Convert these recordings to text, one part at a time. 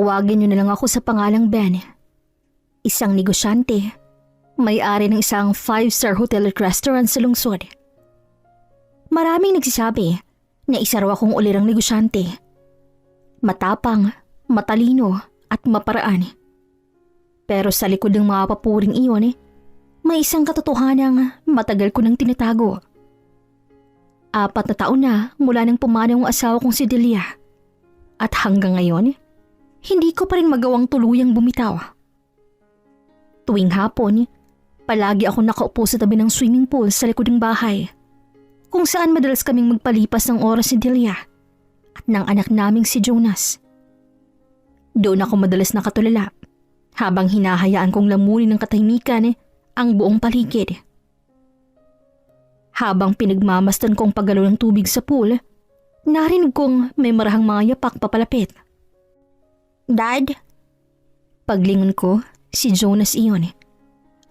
Tawagin niyo na lang ako sa pangalang Ben. Isang negosyante, may-ari ng isang 5-star hotel at restaurant sa lungsod. Maraming nagsasabi na isa raw akong ulirang negosyante. Matapang, matalino at maparaan. Pero sa likod ng mga papuring iyon, may isang katotohanang matagal ko nang tinatago. 4 na taon na mula nang pumanaw ang asawa kong si Delia. At hanggang ngayon, hindi ko pa rin magawang tuluyang bumitaw. Tuwing hapon, palagi ako nakaupo sa tabi ng swimming pool sa likod ng bahay, kung saan madalas kaming magpalipas ng oras si Delia at ng anak naming si Jonas. Doon ako madalas nakatulala habang hinahayaan kong lamunin ng katahimikan ang buong paligid. Habang pinagmamasdan kong paggalaw ng tubig sa pool, narinig kong may marahang mga yapak papalapit. Dad? Paglingon ko, si Jonas iyon.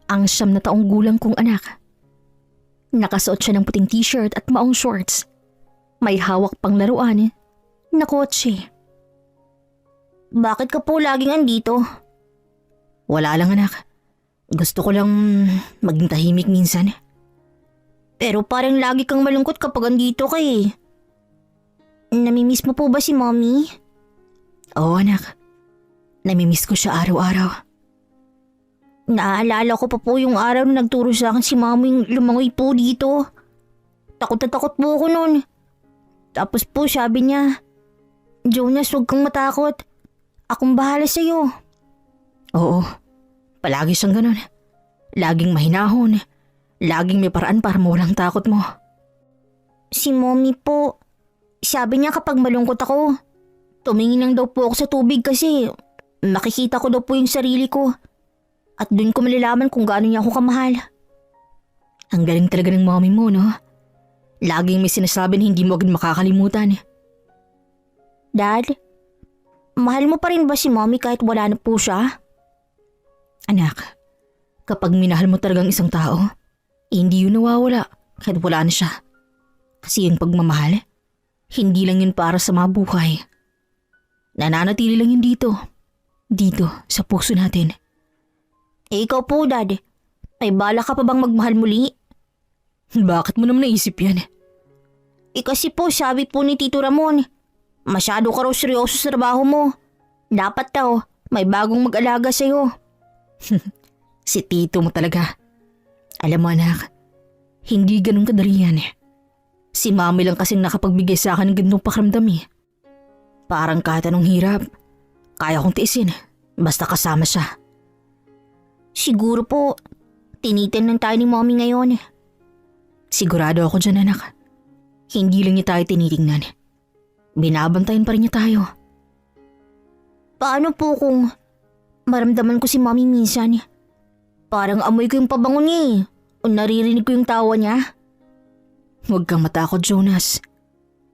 Ang 9 na taong gulang kong anak. Nakasuot siya ng puting t-shirt at maong shorts. May hawak pang laruan na kotse. Bakit ka po laging andito? Wala lang anak. Gusto ko lang maging tahimik minsan. Pero parang lagi kang malungkot kapag andito ka eh. Namimiss mo po ba si Mommy? Oo anak. Namimiss ko siya araw-araw. Naaalala ko pa po yung araw na nagturo sa akin si Mommy lumangoy po dito. Takot na takot po ako nun. Tapos po sabi niya, Jonas, huwag kang matakot. Akong bahala sa'yo. Oo, palagi siyang ganun. Laging mahinahon. Laging may paraan para mawalang takot mo. Si Mommy po, sabi niya kapag malungkot ako, tumingin lang daw po ako sa tubig kasi makikita ko daw po yung sarili ko. At doon ko malalaman kung gaano niya ako kamahal. Ang galing talaga ng mommy mo, no? Laging may sinasabi na hindi mo agad makakalimutan. Dad, mahal mo pa rin ba si Mommy kahit wala na po siya? Anak, kapag minahal mo talagang isang tao, hindi yun nawawala kahit wala na siya. Kasi yung pagmamahal, hindi lang yun para sa mga buhay. Nananatili lang yun dito. Dito, sa puso natin. Eh ikaw po, Dad. May bala ka pa bang magmahal muli? Bakit mo naman naisip yan? Eh kasi po sabi po ni Tito Ramon, masyado ka raw seryoso sa trabaho mo. Dapat daw, may bagong mag-alaga sa'yo. Si Tito mo talaga. Alam mo anak, hindi ganun kadali yan. Si Mami lang kasing nakapagbigay sa akin ng ganitong pakiramdam eh. Parang kahit anong hirap, kaya kong tiisin, basta kasama siya. Siguro po, tinitingnan tayo ni Mommy ngayon. Sigurado ako dyan anak. Hindi lang niya tayo tinitingnan. Binabantayan pa rin niya tayo. Paano po kung maramdaman ko si Mommy minsan? Parang amoy ko yung pabango niya eh. O naririnig ko yung tawa niya. Huwag kang matakot Jonas.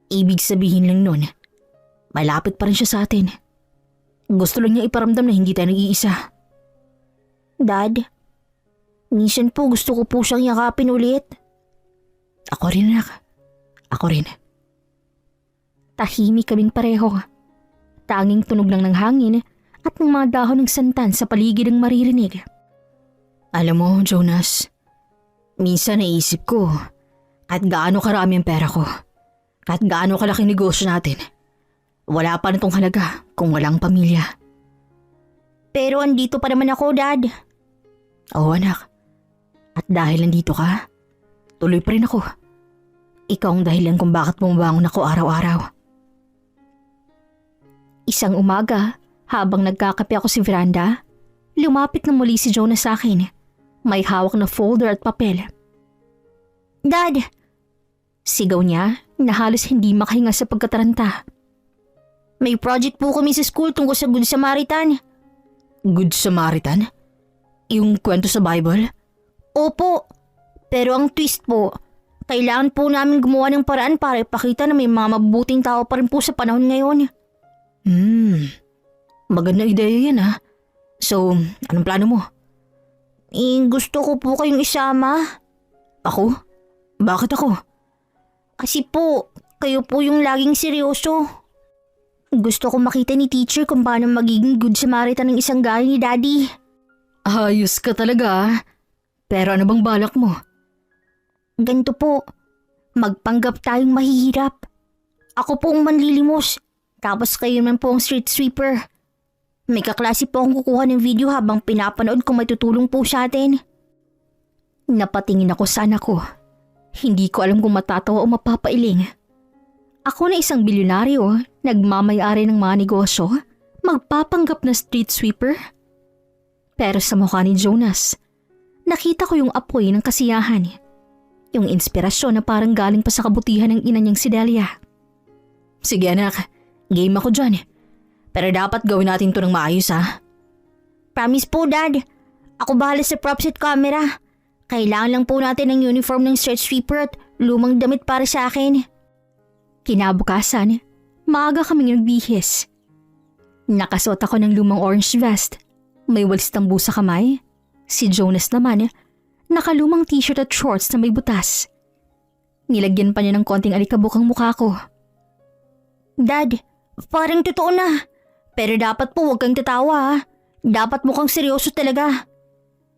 Ibig sabihin lang nun, malapit pa rin siya sa atin. Gusto lang niya iparamdam na hindi tayo nag-iisa. Dad, minsan po gusto ko po siyang yakapin ulit. Ako rin anak. Ako rin. Tahimik kaming pareho. Tanging tunog lang ng hangin at ng mga dahon ng santan sa paligid ang maririnig. Alam mo, Jonas, minsan naisip ko kahit gaano karami ang pera ko, kahit gaano kalaking negosyo natin, wala pa nitong halaga kung walang pamilya. Pero andito pa naman ako, Dad. Oo anak, at dahil nandito ka, tuloy pa rin ako. Ikaw ang dahilan kung bakit bumabangon ako araw-araw. Isang umaga, habang nagkakape ako sa veranda, lumapit na muli si Jonas sa akin. May hawak na folder at papel. Dad! Sigaw niya na halos hindi makahinga sa pagkataranta. May project po kami sa school tungkol sa Good Samaritan. Good Samaritan? Yung kwento sa Bible? Opo, pero ang twist po, kailangan po namin gumawa ng paraan para ipakita na may mga mabubuting tao pa rin po sa panahon ngayon. Maganda ideya yan ha. So, anong plano mo? Gusto ko po kayong isama. Ako? Bakit ako? Kasi po, kayo po yung laging seryoso. Gusto ko makita ni teacher kung paano magiging good Samaritan ng isang gaya ni Daddy. Ayos ka talaga ah. Pero ano bang balak mo? Ganito po, magpanggap tayong mahihirap. Ako po ang manlilimos, tapos kayo naman po ang street sweeper. May kaklase po akong kukuha ng video habang pinapanood kung may tutulong po sa atin. Napatingin ako sa anak ko. Hindi ko alam kung matatawa o mapapailing. Ako na isang bilyonaryo, nagmamayari ng mga negosyo, magpapanggap na street sweeper. Pero sa mukha ni Jonas, nakita ko yung apoy ng kasiyahan. Yung inspirasyon na parang galing pa sa kabutihan ng ina niyang si Delia. Sige anak, game ako dyan. Pero dapat gawin natin to ng maayos ha. Promise po, Dad. Ako bahala sa props at camera. Kailangan lang po natin ng uniform ng street sweeper at lumang damit para sa akin. Kinabukasan, maaga kaming nagbihis. Nakasuot ako ng lumang orange vest. May walis tambu sa kamay. Si Jonas naman, nakalumang t-shirt at shorts na may butas. Nilagyan pa niya ng konting alikabok ang mukha ko. Dad, parang totoo na. Pero dapat po huwag kang tatawa ha. Dapat mukhang seryoso talaga.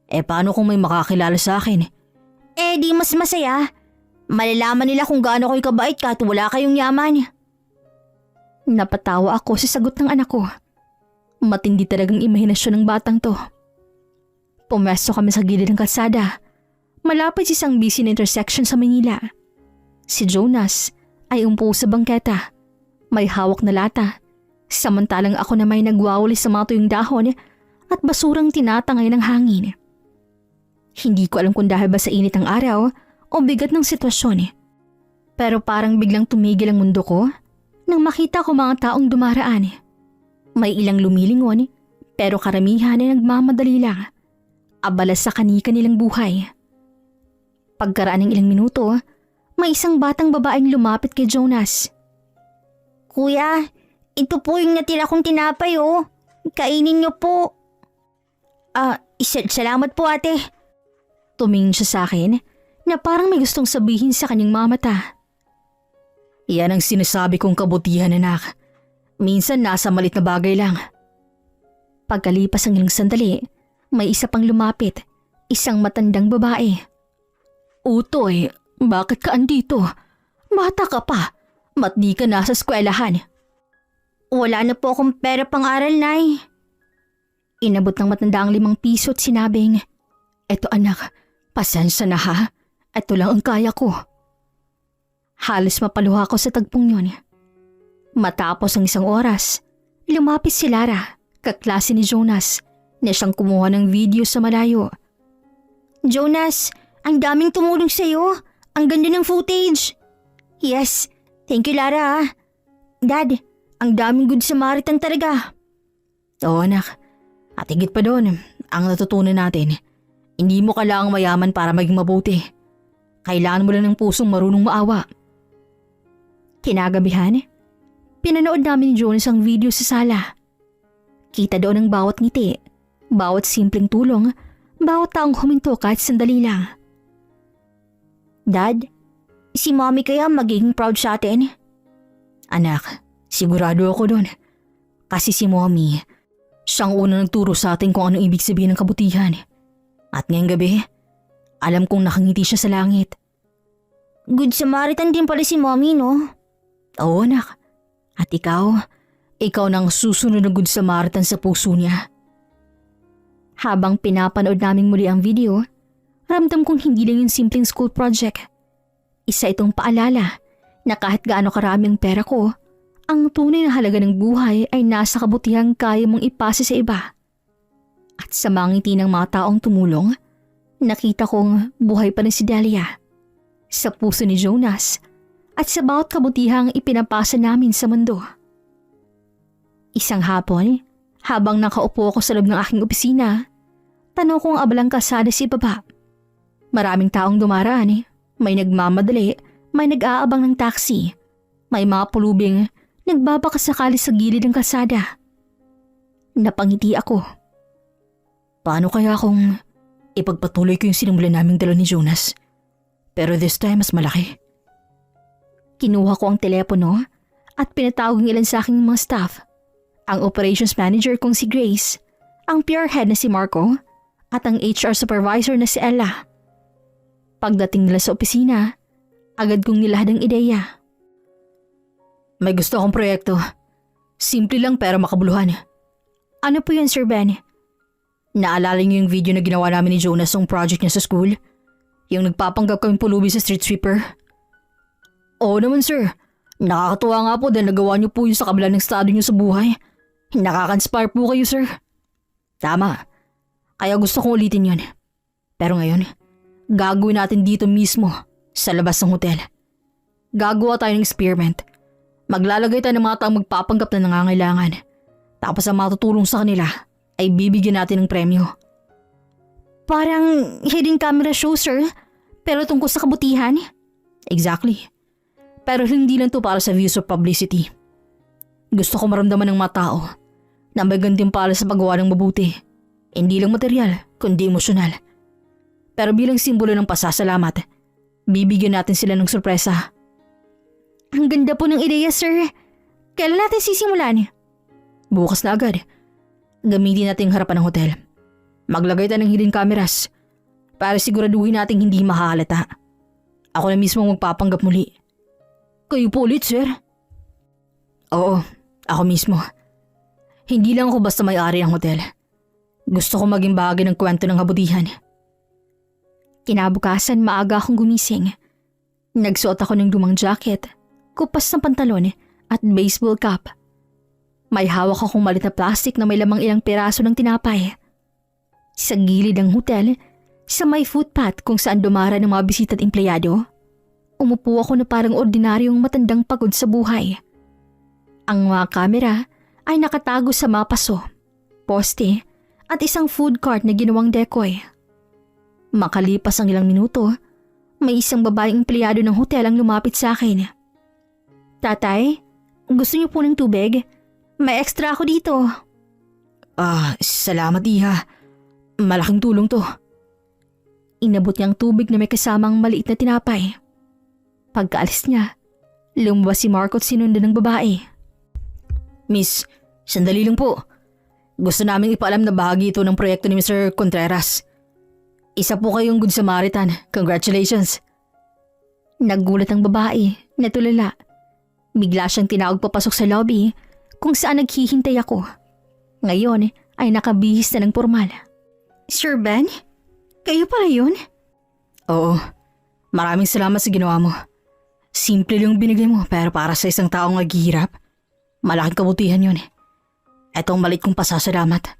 Paano kung may makakilala sa akin? Di mas masaya. Malalaman nila kung gaano kayo kabait kahit wala kayong yaman. Napatawa ako sa sagot ng anak ko. Matindi talagang imahinasyon ng batang to. Pumesto kami sa gilid ng kalsada. Malapit sa isang busy na intersection sa Manila. Si Jonas ay umpo sa bangketa. May hawak na lata. Samantalang ako na may nagwawali sa mga tuyong dahon at basurang tinatangay ng hangin. Hindi ko alam kung dahil ba sa init ng araw o bigat ng sitwasyon. Pero parang biglang tumigil ang mundo ko nang makita ko mga taong dumaraan. May ilang lumilingon pero karamihan ay nagmamadali lang. Abala sa kani-kanilang buhay. Pagkaraan ng ilang minuto, may isang batang babaeng lumapit kay Jonas. Kuya, ito po yung natira kong tinapay oh. Kainin niyo po. Salamat po ate. Tumingin siya sa akin na parang may gustong sabihin sa kanyang mga mata. Yan ang sinasabi kong kabutihan anak. Minsan nasa malit na bagay lang. Pagkalipas ang ilang sandali, may isa pang lumapit. Isang matandang babae. Utoy, bakit ka andito? Bata ka pa. Ba't di ka nasa eskwelahan? Wala na po akong pera pang-aral, Nay. Inabot ng matanda ang 5 piso at sinabing, "Eto anak, pasensya na ha. Ito lang ang kaya ko." Halos mapaluha ko sa tagpong yun. Matapos ang 1 oras, lumapit si Lara, kaklase ni Jonas, na siyang kumuha ng video sa malayo. Jonas, ang daming tumulong sa'yo. Ang ganda ng footage. Yes, thank you Lara. Dad, ang daming good Samaritan talaga. Oo anak, at higit pa doon, ang natutunan natin, hindi mo kailangang mayaman para maging mabuti. Kailangan mo lang ng pusong marunong maawa. Kinagabihan, pinanood namin ni Jonas ang video sa sala. Kita doon ang bawat ngiti, bawat simpleng tulong, bawat taong huminto kahit sandali lang. Dad, si Mommy kaya magiging proud sa atin? Anak, sigurado ako doon. Kasi si Mommy, siyang unang nagturo sa atin kung ano ibig sabihin ng kabutihan. At ngayong gabi, alam kong nakangiti siya sa langit. Good Samaritan din pala si Mommy, no? Oo anak. At ikaw nang susunod na good Samaritan sa puso niya. Habang pinapanood naming muli ang video, ramdam kong hindi lang yung simpleng school project. Isa itong paalala na kahit gaano karami ang pera ko, ang tunay na halaga ng buhay ay nasa kabutihang kaya mong ipasa sa iba. At sa mga ngiti ng mga taong tumulong, nakita kong buhay pa rin si Delia. Sa puso ni Jonas at sa bawat kabutihang ipinapasa namin sa mundo. Isang hapon, habang nakaupo ako sa loob ng aking opisina, tanaw ko ang abalang kalsada sa ibaba. Maraming taong dumaraan, may nagmamadali, may nag-aabang ng taxi, may mga pulubing nagbabakasakali sa gilid ng kalsada. Napangiti ako. Paano kaya kung ipagpatuloy ko yung sinimulan naming dala ni Jonas? Pero this time mas malaki. Kinuha ko ang telepono at pinatawag ng ilan sa aking mga staff. Ang operations manager kong si Grace, ang PR head na si Marco, at ang HR supervisor na si Ella. Pagdating nila sa opisina, agad kong nilahad ang ideya. May gusto akong proyekto. Simple lang pero makabuluhan. Ano po yun, Sir Ben? Naalala niyo yung video na ginawa namin ni Jonas ng project niya sa school? Yung nagpapanggap kaming pulubi sa street sweeper? Oo naman, sir. Nakakatuwa nga po dahil nagawa niyo po yun sa kabila ng estado niyo sa buhay. Nakaka-inspire po kayo, sir. Tama. Kaya gusto kong ulitin yun. Pero ngayon, gagawin natin dito mismo sa labas ng hotel. Gagawa tayo ng experiment. Maglalagay tayo ng mga taong magpapanggap na nangangailangan. Tapos ang matutulong sa kanila ay bibigyan natin ng premyo. Parang hidden camera show, sir. Pero tungkol sa kabutihan? Exactly. Pero hindi lang to para sa views or publicity. Gusto ko maramdaman ng mga tao na may gantimpala sa paggawa ng mabuti. Hindi lang material, kundi emosyonal. Pero bilang simbolo ng pasasalamat, bibigyan natin sila ng sorpresa. Ang ganda po ng ideya, sir. Kailan natin sisimulan? Bukas na agad. Gamitin natin ang harapan ng hotel. Maglagay tayo ng hidden cameras para siguraduhin natin hindi mahahalata. Ako na mismo magpapanggap muli. Kayo po ulit, sir? Oo, ako mismo. Hindi lang ako basta may-ari ng hotel. Gusto ko maging bahagi ng kwento ng kabutihan. Kinabukasan maaga akong gumising. Nagsuot ako ng lumang jacket, kupas ng pantalon at baseball cap. May hawak akong malit na plastic na may lamang ilang piraso ng tinapay. Sa gilid ng hotel, sa may footpath kung saan dumara ng mga bisita at empleyado, umupo ako na parang ordinaryong matandang pagod sa buhay. Ang mga kamera ay nakatago sa mga paso, poste at isang food cart na ginawang decoy. Makalipas ang ilang minuto, may isang babaeng empleyado ng hotel ang lumapit sa akin. Tatay, gusto niyo po ng tubig? May extra ako dito. Salamat iha. Malaking tulong to. Inabot niya ang tubig na may kasamang maliit na tinapay. Pagkaalis niya, lumabas si Marco at sinundan ng babae. Miss, sandali lang po. Gusto naming ipaalam na bahagi ito ng proyekto ni Mr. Contreras. Isa po kayong Good Samaritan. Congratulations. Naggulat ang babae, natulala. Bigla siyang tinawag papasok sa lobby kung saan naghihintay ako. Ngayon ay nakabihis na ng pormal. Sir Ben? Kayo pala yun? Oo. Maraming salamat sa ginawa mo. Simple lang binigay mo pero para sa isang taong naghihirap, malaking kabutihan yun. Ito ang maliit kong pasasalamat.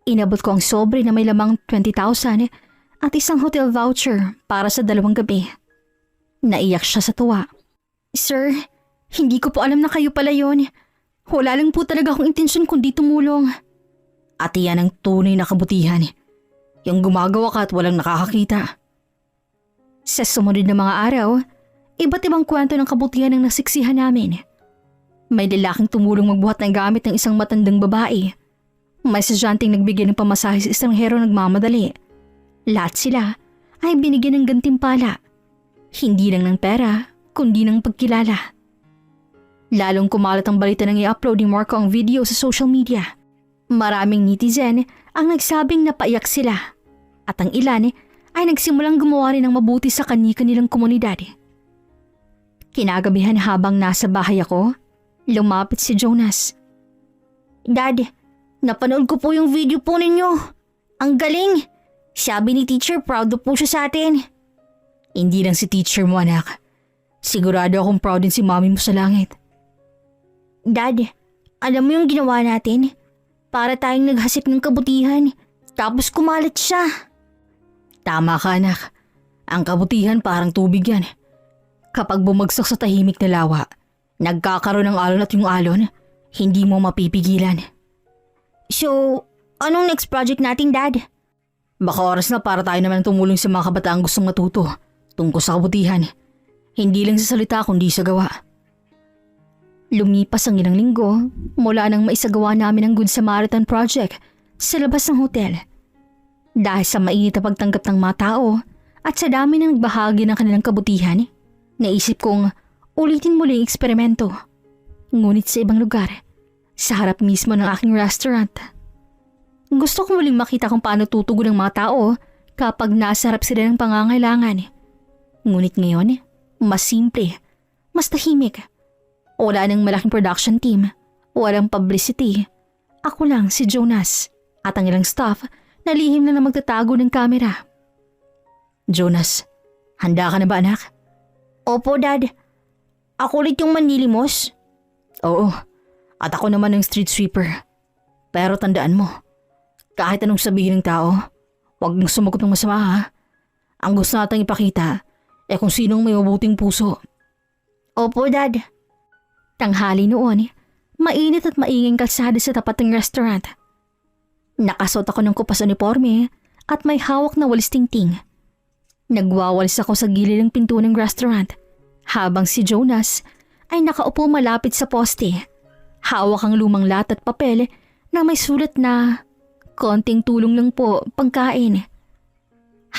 Inabot ko ang sobre na may lamang 20,000 at isang hotel voucher para sa 2 gabi. Naiyak siya sa tuwa. Sir, hindi ko po alam na kayo pala yun. Wala lang po talaga akong intensyon kundi tumulong. At iyan ang tunay na kabutihan. Yung gumagawa ka at walang nakakakita. Sa sumunod na mga araw, iba't ibang kwento ng kabutihan ang nasiksihan namin. May lalaking tumulong magbuhat ng gamit ng isang matandang babae. May estudyanteng nagbigay ng pamasahe sa estranghero nagmamadali. Lahat sila ay binigyan ng gantimpala. Hindi lang ng pera, kundi ng pagkilala. Lalong kumalat ang balita nang i-upload ni Marco ang video sa social media. Maraming netizen ang nagsabing napaiyak sila at ang ilan ay nagsimulang gumawa rin ng mabuti sa kani-kanilang komunidad. Kinagabihan habang nasa bahay ako, lumapit si Jonas. Dad, napanood ko po yung video po ninyo. Ang galing! Sabi ni teacher proud po siya sa atin. Hindi lang si teacher mo, anak. Sigurado akong proud din si mami mo sa langit. Dad, alam mo yung ginawa natin? Para tayong naghasik ng kabutihan, tapos kumalat siya. Tama ka, anak. Ang kabutihan parang tubig yan. Kapag bumagsak sa tahimik na lawa, nagkakaroon ng alon at yung alon, hindi mo mapipigilan. So, anong next project natin, Dad? Baka oras na para tayo naman tumulong sa mga kabataang gustong matuto tungkol sa kabutihan. Hindi lang sa salita kundi sa gawa. Lumipas ang ilang linggo mula nang maisagawa namin ang Good Samaritan Project sa labas ng hotel. Dahil sa mainit na pagtanggap ng mga tao at sa dami na nagbahagi ng kanilang kabutihan, naisip kong ulitin muli ang eksperimento. Ngunit sa ibang lugar, sa harap mismo ng aking restaurant. Gusto ko muling makita kung paano tutugon ng mga tao kapag nasa harap sila ng pangangailangan. Ngunit ngayon, mas simple, mas tahimik. Wala nang malaking production team, walang publicity. Ako lang si Jonas at ang ilang staff na lihim na magtatago ng kamera. Jonas, handa ka na ba anak? Opo, Dad. Ako ulit yung manlilimos. Oo, at ako naman ang street sweeper. Pero tandaan mo, kahit anong sabihin ng tao, huwag mong sumagot ng masama ha. Ang gusto nating ipakita ay kung sinong may mabuting puso. Opo, Dad. Tanghali noon, mainit at mainging kalsada sa tapat ng restaurant. Nakasuot ako ng kupas uniforme at may hawak na walis tingting. Nagwawalis ako sa gilid ng pinto ng restaurant habang si Jonas ay nakaupo malapit sa poste. Hawak ang lumang lahat at papel na may sulat na konting tulong lang po pangkain.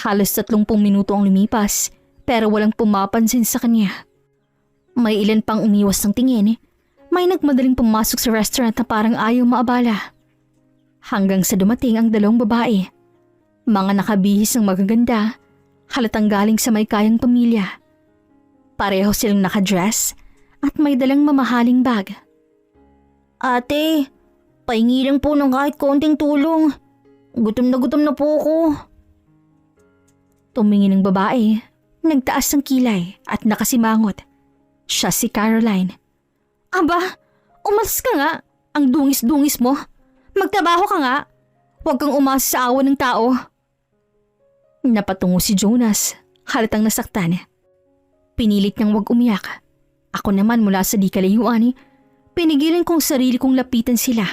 Halos 30 minuto ang lumipas pero walang pumapansin sa kanya. May ilan pang umiwas ng tingin. May nagmadaling pumasok sa restaurant na parang ayaw maabala. Hanggang sa dumating ang 2 babae. Mga nakabihis ng magaganda, halatang galing sa may kayang pamilya. Pareho silang nakadress at may dalang mamahaling bag. Ate, pahingi lang po ng kahit konting tulong. Gutom na po ako. Tumingin ng babae, nagtaas ng kilay at nakasimangot. Siya si Caroline. Aba, umalis ka nga. Ang dungis-dungis mo. Magtrabaho ka nga. Huwag kang umasa sa awa ng tao. Napatungo si Jonas, halatang nasaktan. Pinilit niyang huwag umiyak. Ako naman mula sa di kalayuan, pinigilan kong sarili kong lapitan sila.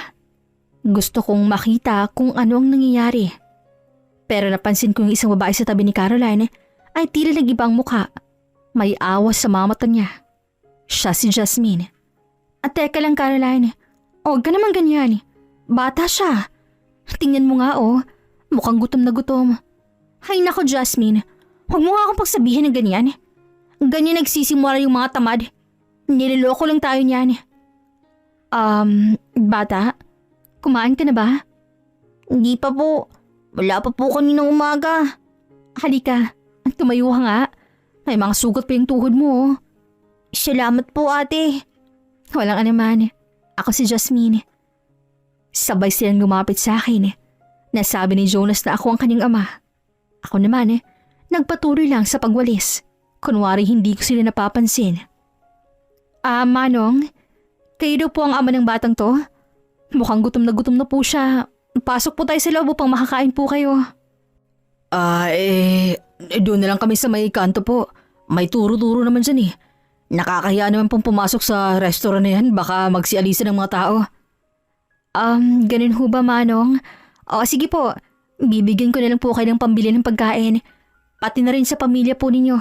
Gusto kong makita kung ano ang nangyayari. Pero napansin ko yung isang babae sa tabi ni Caroline ay tila nag-ibang mukha. May awas sa mga mata niya. Siya si Jasmine. At teka lang Caroline, huwag ka naman ganyan. Bata siya. Tingnan mo nga mukhang gutom na gutom. Hay nako Jasmine, huwag mo nga akong pagsabihin ng ganyan. Ganyan nagsisimula yung mga tamad. Niloloko lang tayo niyan. Bata, kumain ka na ba? Hindi pa po. Wala pa po kaninang umaga. Halika, tumayo ka nga. May mga sugat pa yung tuhod mo. Salamat po ate. Walang anuman. Ako si Jasmine. Sabay silang lumapit sa akin. Nasabi ni Jonas na ako ang kanyang ama. Ako naman nagpatuloy lang sa pagwalis. Kunwari hindi ko sila napapansin. Manong, kayo daw po ang ama ng batang to? Mukhang gutom na po siya. Pasok po tayo sa loob upang makakain po kayo. Doon na lang kami sa may kanto po. May turo-turo naman dyan Nakakahiya naman pong pumasok sa restaurant na yan. Baka magsialisa ng mga tao. Ganun ho ba, Manong? O, sige po. Bibigyan ko na lang po kayo ng pambili ng pagkain. Pati na rin sa pamilya po ninyo.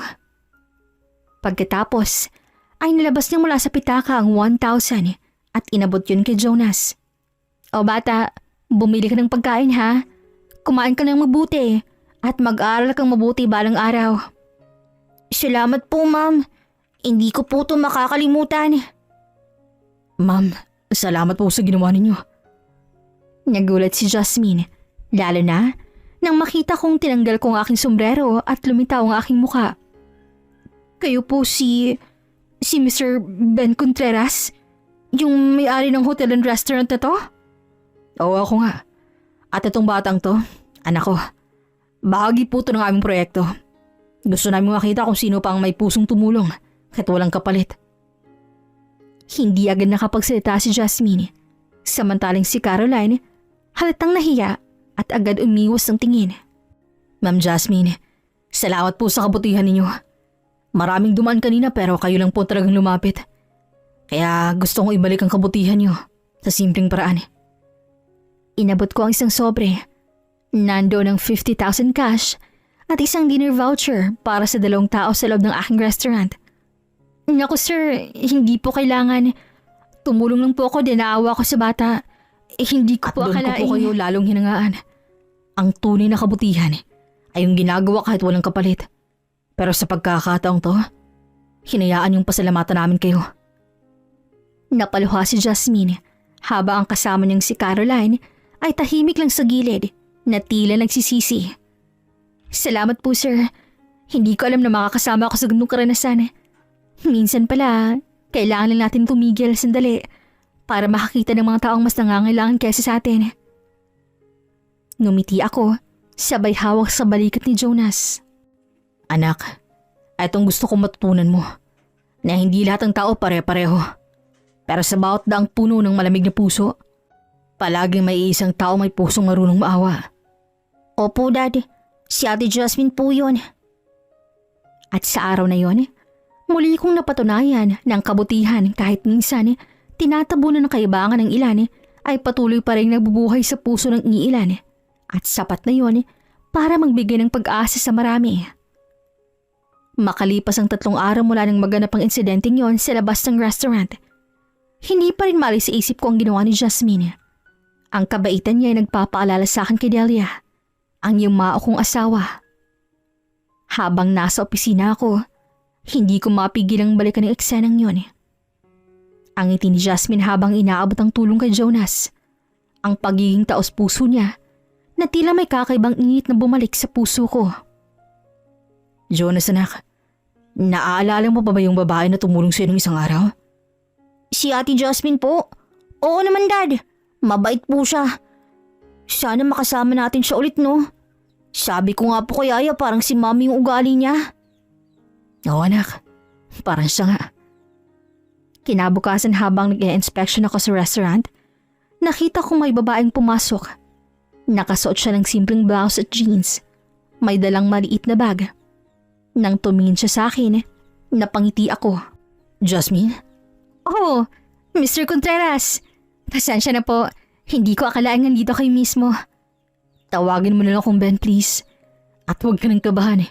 Pagkatapos, ay nilabas niya mula sa pitaka ang 1,000 at inabot yun kay Jonas. O bata, bumili ka ng pagkain ha. Kumain ka ng mabuti at mag-aral kang mabuti balang araw. Salamat po, Ma'am. Hindi ko po ito makakalimutan. Ma'am, salamat po sa ginawa ninyo. Nagulat si Jasmine, lalo na nang makita kong tinanggal ko ang aking sombrero at lumitaw ang aking muka. Kayo po si Mr. Ben Contreras? Yung may-ari ng hotel and restaurant na to? Oo, ako nga. At itong batang to, anak ko. Bahagi po ito ng aming proyekto. Gusto namin makita kung sino pa ang may pusong tumulong kahit walang kapalit. Hindi agad nakapagsalita si Jasmine. Samantalang si Caroline, halatang nahiya at agad umiwas ng tingin. Ma'am Jasmine, salamat po sa kabutihan ninyo. Maraming dumaan kanina pero kayo lang po talagang lumapit. Kaya gusto kong ibalik ang kabutihan niyo sa simpleng paraan. Inabot ko ang isang sobre. Nandoon ang 50,000 cash at isang dinner voucher para sa 2 tao sa loob ng aking restaurant. Naku sir, hindi po kailangan. Tumulong lang po ako din naawa ko sa bata. Hindi ko po akalain. At doon ko po kayo lalong hinangaan. Ang tunay na kabutihan ay yung ginagawa kahit walang kapalit. Pero sa pagkakataong to, hinayaan yung pasalamatan namin kayo. Napaluha si Jasmine habang ang kasama niyang si Caroline ay tahimik lang sa gilid na tila nagsisisi. Salamat po sir. Hindi ko alam na makakasama ako sa ganung karanasan. Minsan pala, kailangan lang natin tumigil sandali para makakita ng mga taong mas nangangailangan kaysa sa atin. Ngumiti ako, sabay hawak sa balikat ni Jonas. Anak, itong gusto kong matutunan mo, na hindi lahat ng tao pare-pareho. Pero sa bawat daang puno ng malamig na puso, palaging may isang tao may pusong marunong maawa. Opo, Dad. Si Ate Jasmine po yun. At sa araw na yon, muli kong napatunayan ng kabutihan kahit minsan tinatabunan ng kaibangan ng ilan ay patuloy pa rin nagbubuhay sa puso ng iilan. At sapat na yon para magbigay ng pag-asa sa marami. Makalipas ang 3 araw mula nang maganap ang insidenteng yon sa labas ng restaurant, hindi pa rin mali sa isip ko ang ginawa ni Jasmine. Ang kabaitan niya ay nagpapaalala sa akin kay Delia, ang yumao kong asawa. Habang nasa opisina ako, hindi ko mapigil ang balikan ng eksenang yun. Ang ngiti ni Jasmine habang inaabot ang tulong kay Jonas. Ang pagiging taos-puso niya na tila may kakaibang init na bumalik sa puso ko. Jonas anak, naaalala mo pa ba yung babae na tumulong sa'yo nung isang araw? Si Ate Jasmine po? Oo naman, Dad. Mabait po siya. Sana makasama natin siya ulit, no? Sabi ko nga po kay Aya parang si Mami yung ugali niya. Oo anak, parang siya nga. Kinabukasan habang nag-i-inspection ako sa restaurant, nakita kong may babaeng pumasok. Nakasuot siya ng simpleng blouse at jeans. May dalang maliit na bag. Nang tumingin siya sa akin, napangiti ako. Jasmine? Oh, Mr. Contreras. Pasensya na po, hindi ko akalain nandito kayo mismo. Tawagin mo na lang akong Ben please. At huwag ka nang kabahan.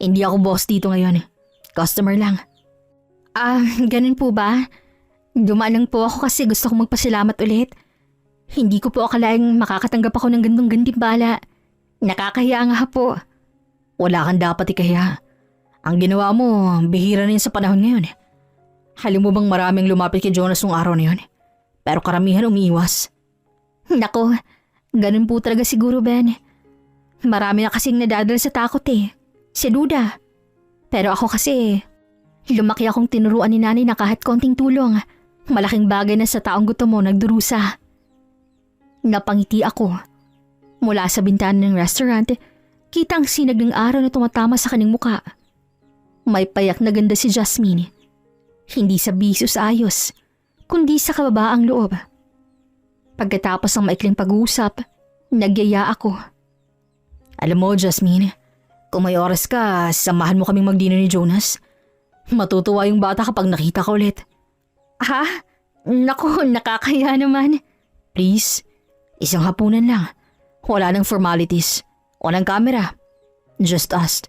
Hindi ako boss dito ngayon. Customer lang. Ganun po ba? Dumaan lang po ako kasi gusto kong magpasalamat ulit. Hindi ko po akalaing makakatanggap ako ng gandong gantimpala. Nakakahiya nga po. Wala kang dapat ikahiya. Ang ginawa mo, bihira na yun sa panahon ngayon. Halim mo bang maraming lumapit kay Jonas nung araw na yun? Pero karamihan umiiwas. Nako, ganun po talaga siguro Ben. Marami na kasing nadadala sa takot Si Duda. Pero ako kasi, lumaki akong tinuruan ni nanay na kahit konting tulong, malaking bagay na sa taong gutom mo nagdurusa. Napangiti ako. Mula sa bintana ng restaurant, kita ang sinag ng araw na tumatama sa kanyang muka. May payak na ganda si Jasmine. Hindi sa bisos ayos, kundi sa kababaang loob. Pagkatapos ng maikling pag-uusap, nagyaya ako. Alam mo, Jasmine, kung may oras ka, samahan mo kaming magdino ni Jonas. Matutuwa yung bata kapag nakita ka ulit. Ha? Naku, nakakaya naman. Please, isang hapunan lang. Wala nang formalities. Walang camera. Just us.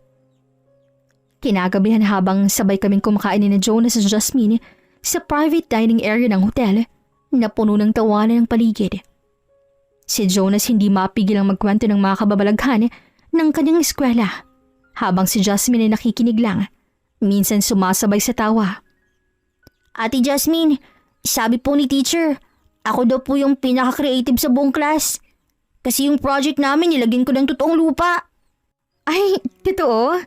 Kinagabihan habang sabay kaming kumakain ni Jonas at Jasmine sa private dining area ng hotel na puno ng tawanan ng paligid. Si Jonas hindi mapigil ang magkwento ng mga kababalaghan ng kanyang eskwela habang si Jasmine ay nakikinig lang, minsan sumasabay sa tawa. Ate Jasmine, sabi po ni teacher, ako daw po yung pinaka-creative sa buong class. Kasi yung project namin nilagyan ko ng totoong lupa. Ay, totoo?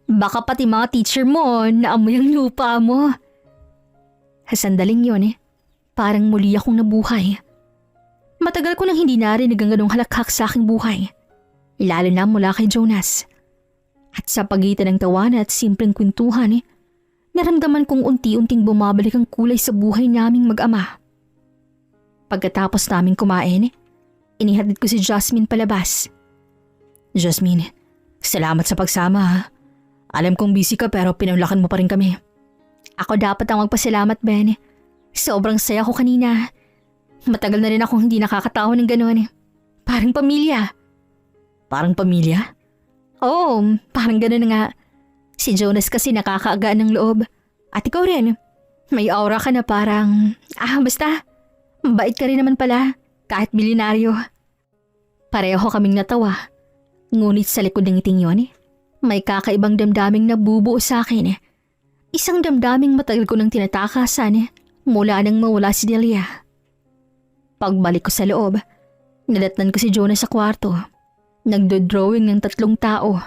Baka pati mga teacher mo naamoy ang lupa mo. Sa sandaling yun parang muli akong nabuhay. Matagal ko nang hindi narinig ang ganong halakhak sa aking buhay. Lalo na mula kay Jonas. At sa pagitan ng tawanan at simpleng kwentuhan, naramdaman kong unti-unting bumabalik ang kulay sa buhay naming mag-ama. Pagkatapos naming kumain, inihatid ko si Jasmine palabas. Jasmine, salamat sa pagsama ha. Alam kong busy ka pero pinulakan mo pa rin kami. Ako dapat ang magpasalamat, Ben. Sobrang saya ko kanina. Matagal na rin akong hindi nakakatawa ng gano'n. Parang pamilya. Parang pamilya? Oo, parang gano'n nga. Si Jonas kasi nakakaagaan ng loob. At ikaw rin. May aura ka na parang… basta. Mabait ka rin naman pala. Kahit milyonaryo. Pareho kaming natawa. Ngunit sa likod ng ngiting yon, may kakaibang damdaming nabubuo sa akin Isang damdaming matagal ko nang tinatakasan mula nang mawala si Delia. Pagbalik ko sa loob, nadatnan ko si Jonas sa kwarto. Nagdo-drawing ng 3 tao.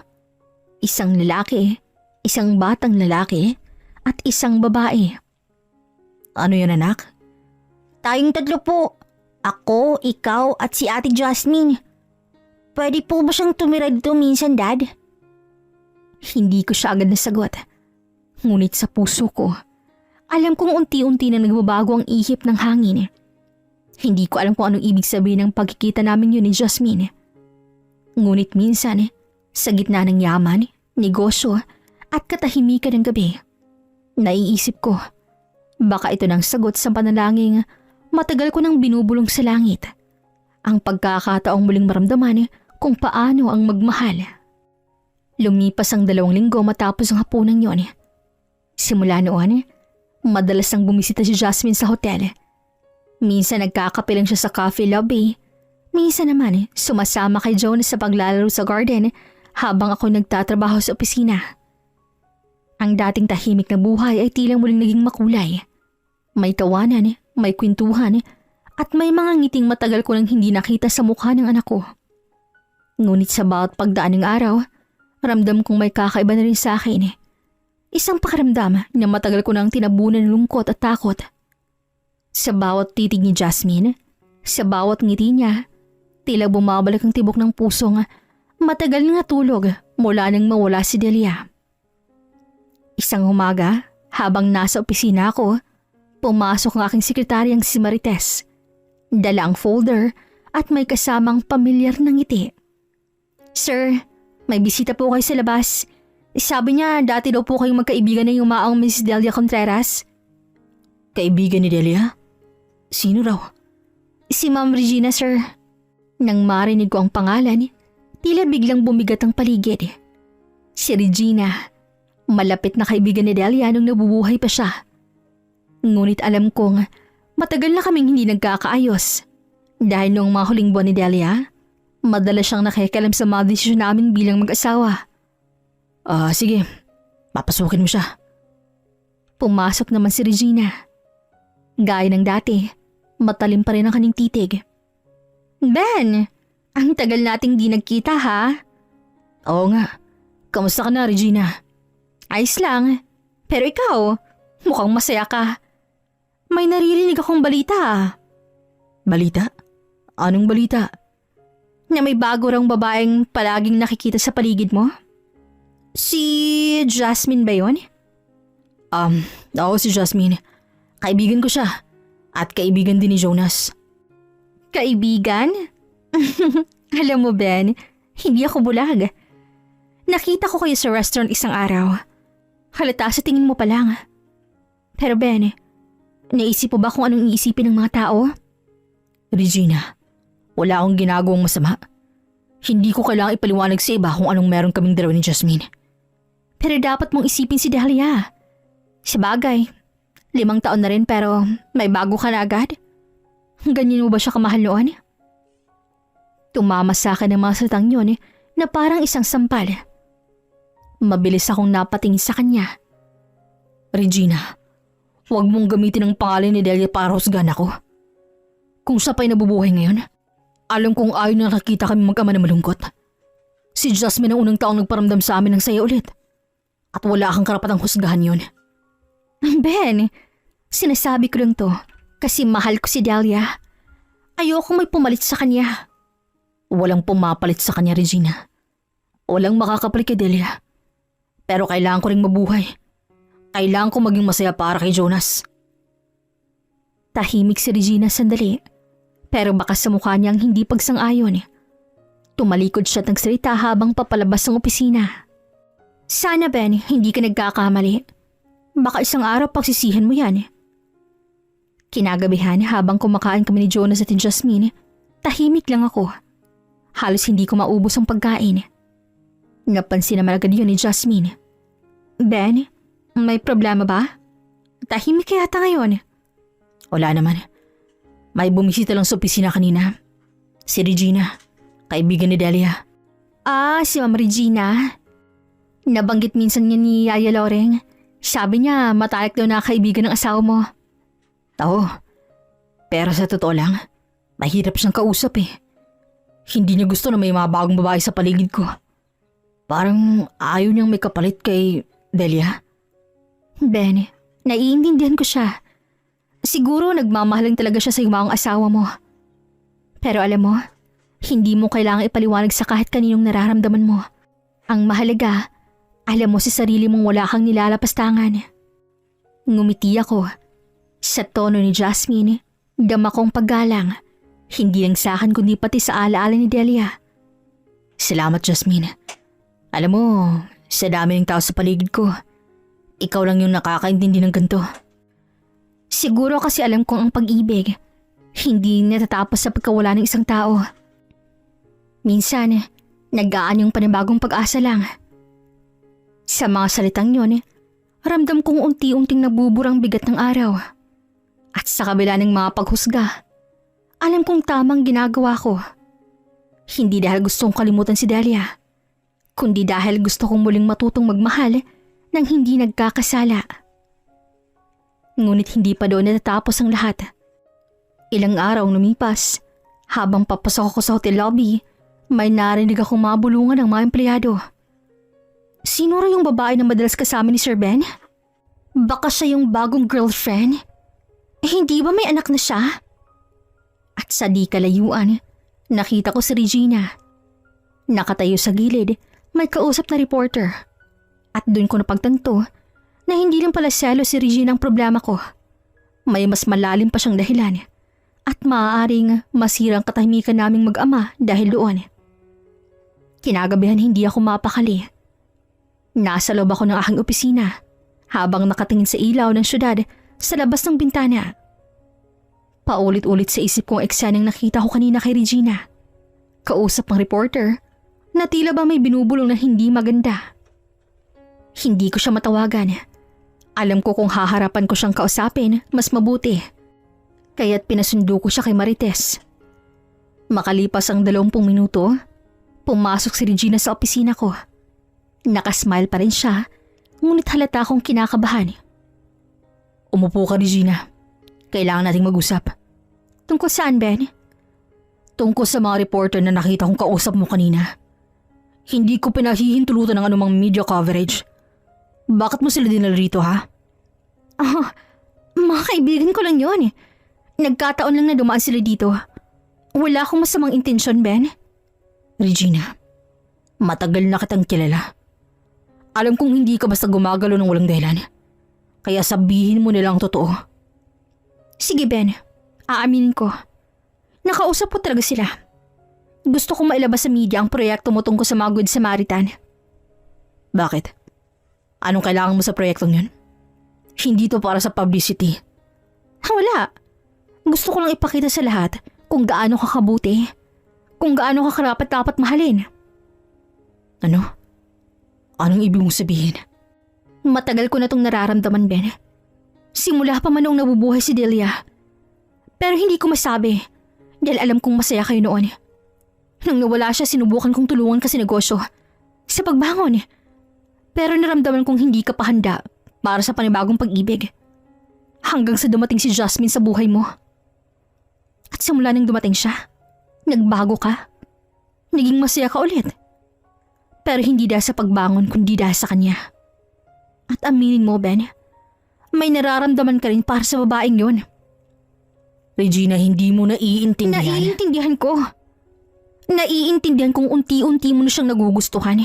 Isang lalaki, isang batang lalaki, at isang babae. Ano yan, anak? Tayong 3 po. Ako, ikaw at si Ate Jasmine. Pwede po ba siyang tumira dito minsan, Dad? Hindi ko siya agad nasagot. Ngunit sa puso ko, alam kong unti-unti na nagbabago ang ihip ng hangin. Hindi ko alam kung anong ibig sabihin ng pagkikita namin yun ni Jasmine. Ngunit minsan, sa gitna ng yaman, negosyo at katahimikan ng gabi, naiisip ko, baka ito nang sagot sa panalangin matagal ko nang binubulong sa langit. Ang pagkakataong muling maramdaman kung paano ang magmahal. Lumipas ang 2 linggo matapos ang hapunan yon. Simula noon, madalas nang bumisita si Jasmine sa hotel. Minsan nagkakape lang siya sa coffee lobby. Minsan naman sumasama kay Jonas sa paglalaro sa garden habang ako nagtatrabaho sa opisina. Ang dating tahimik na buhay ay tila muling naging makulay. May tawanan, may kwentuhan, at may mga ngiting matagal ko nang hindi nakita sa mukha ng anak ko. Ngunit sa bawat pagdaan ng araw, ramdam kong may kakaiba na rin sa akin. Isang pakiramdam na matagal ko nang tinabunan ng lungkot at takot. Sa bawat titig ni Jasmine, sa bawat ngiti niya, tila bumabalik ang tibok ng pusong matagal na natulog mula nang mawala si Delia. Isang umaga, habang nasa opisina ako, pumasok ang aking sekretaryang si Marites. Dala ang folder at may kasamang pamilyar na ngiti. "Sir, may bisita po kayo sa labas. Sabi niya dati daw po kayong magkaibigan na yumaong Miss Delia Contreras." Kaibigan ni Delia? Sino raw? "Si Ma'am Regina, sir." Nang marinig ko ang pangalan, tila biglang bumigat ang paligid. Si Regina, malapit na kaibigan ni Delia nung nabubuhay pa siya. Ngunit alam kong matagal na kaming hindi nagkakaayos. Dahil noong mga huling buwan ni Delia, madalas siyang nakikialam sa mga desisyon namin bilang mag-asawa. Sige. Papasukin mo siya. Pumasok naman si Regina. Gaya ng dati, matalim pa rin ang kanyang titig. "Ben, ang tagal nating di nagkita ha?" Oo nga. Kamusta ka na, Regina? "Ayos lang. Pero ikaw, mukhang masaya ka. May naririnig akong balita." Balita? Anong balita? "Na may bago rang babaeng palaging nakikita sa paligid mo." "Si Jasmine ba yun?" Oo, si Jasmine. Kaibigan ko siya. At kaibigan din ni Jonas. "Kaibigan?" Alam mo, Ben, hindi ako bulag. Nakita ko kayo sa restaurant isang araw. Halata sa tingin mo pa lang. Pero Ben, naisip mo ba kung anong iisipin ng mga tao? Regina, wala akong ginagawang masama. Hindi ko kailangang ipaliwanag sa iba kung anong meron kaming dalawa ni Jasmine. Pero dapat mong isipin si Dahlia. Sabagay, 5 taon na rin pero may bago ka na agad. Ganyan mo ba siya kamahal noon? Tumama sa akin ang mga salitang yun na parang isang sampal. Mabilis akong napatingin sa kanya. Regina, huwag mong gamitin ang pangalan ni Delia para husgahan ako. Kung siya pa'y nabubuhay ngayon, alam kong ayaw na nakakita kami mag-ama na malungkot. Si Jasmine ang unang taong nagparamdam sa amin ng saya ulit. At wala kang karapatang husgahan yun. Ben, sinasabi ko lang to kasi mahal ko si Delia. Ayoko may pumalit sa kanya. Walang pumapalit sa kanya, Regina. Walang makakapalit kay Delia. Pero kailangan ko ring mabuhay. Kailangan ko maging masaya para kay Jonas. Tahimik si Regina sandali. Pero baka sa mukha niyang hindi pagsang-ayon. Tumalikod siya at nagsalita habang papalabas ng opisina. "Sana, Ben, hindi ka nagkakamali. Baka isang araw pagsisihan mo yan." Kinagabihan habang kumakain kami ni Jonas at ni Jasmine, tahimik lang ako. Halos hindi ko maubos ang pagkain. Napansin naman agad yun ni Jasmine. "Ben, may problema ba? Tahimik ka yata ngayon." Wala naman. May bumisita lang sa opisina kanina. Si Regina, kaibigan ni Delia. Si Ma'am Regina. Nabanggit minsan niya ni Yaya Loreng Sabi niya matalik daw na kaibigan ng asawa mo. Oo. Pero sa totoo lang, mahirap siyang kausap eh. Hindi niya gusto na may mga bagong babae sa paligid ko. Parang ayaw niyang may kapalit kay Delia. Ben, naiintindihan ko siya. Siguro nagmamahalang talaga siya sa mga asawa mo. Pero alam mo, hindi mo kailangang ipaliwanag sa kahit kaninong nararamdaman mo. Ang mahalaga, alam mo sa sarili mong wala kang nilalapastangan. Ngumiti ako. Sa tono ni Jasmine, dama kong paggalang. Hindi lang sa akin kundi pati sa alaala ni Delia. Salamat, Jasmine. Alam mo, sa dami ng tao sa paligid ko, ikaw lang yung nakakaintindi ng ganito. Siguro kasi alam kong ang pag-ibig, hindi natatapos sa pagkawala ng isang tao. Minsan, nag-aan yung panibagong pag-asa lang. Sa mga salitang yun, ramdam kong unti-unting nabuburang bigat ng araw. At sa kabila ng mga paghusga, alam kong tamang ginagawa ko. Hindi dahil gusto kong kalimutan si Delia, kundi dahil gusto kong muling matutong magmahal nang hindi nagkakasala. Ngunit hindi pa doon natatapos ang lahat. Ilang araw lumipas, habang papasok ako sa hotel lobby, may narinig akong mabulungan ng mga empleyado. Sino raw yung babae na madalas kasama ni Sir Ben? Baka siya yung bagong girlfriend? Hindi ba may anak na siya? At sa di kalayuan, nakita ko si Regina. Nakatayo sa gilid, may kausap na reporter. At doon ko napagtanto na hindi lang pala selo si Regina ang problema ko. May mas malalim pa siyang dahilan at maaaring masirang katahimikan naming mag-ama dahil doon. Kinagabihan hindi ako mapakali. Nasa loob ako ng aking opisina habang nakatingin sa ilaw ng syudad sa labas ng bintana. Paulit-ulit sa isip ko ang eksenang nakita ko kanina kay Regina. Kausap ng reporter na tila ba may binubulong na hindi maganda. Hindi ko siya matawagan. Alam ko kung haharapan ko siyang kausapin, mas mabuti. Kaya't pinasundo ko siya kay Marites. Makalipas ang 20 minuto, pumasok si Regina sa opisina ko. Nakasmile pa rin siya, ngunit halata akong kinakabahan. Umupo ka, Regina. Kailangan nating mag-usap. Tungkol saan, Ben? Tungkol sa mga reporter na nakita kong kausap mo kanina. Hindi ko pinahihintulutan ng anumang media coverage. Bakit mo sila dinala rito, ha? Mga kaibigan ko lang yon. Nagkataon lang na dumaan sila dito. Wala akong masamang intensyon, Ben. Regina, matagal na kitang kilala. Alam kong hindi ka basta gumagalo ng walang dahilan. Kaya sabihin mo nila ang totoo. Sige, Ben. Aaminin ko. Nakausap ko talaga sila. Gusto kong mailabas sa media ang proyekto mo tungkol sa mga Good Samaritan. Bakit? Anong kailangan mo sa proyektong yun? Hindi to para sa publicity. Wala. Gusto ko lang ipakita sa lahat kung gaano ka kabuti. Kung gaano ka karapat-dapat mahalin. Ano? Anong ibig mong sabihin? Matagal ko na itong nararamdaman, Ben. Simula pa man nung nabubuhay si Delia. Pero hindi ko masabi dahil alam kong masaya kayo noon. Nang nawala siya, sinubukan kong tulungan ka sa negosyo. Sa pagbangon. Pero naramdaman kong hindi ka pa handa para sa panibagong pag-ibig. Hanggang sa dumating si Jasmine sa buhay mo. At simula nang dumating siya, nagbago ka. Naging masaya ka ulit. Pero hindi dahil sa pagbangon kundi dahil sa kanya. At aminin mo, Ben, may nararamdaman ka rin para sa babaeng yon. Regina, hindi mo naiintindihan. Naiintindihan ko. Naiintindihan kong unti-unti mo na siyang nagugustuhan.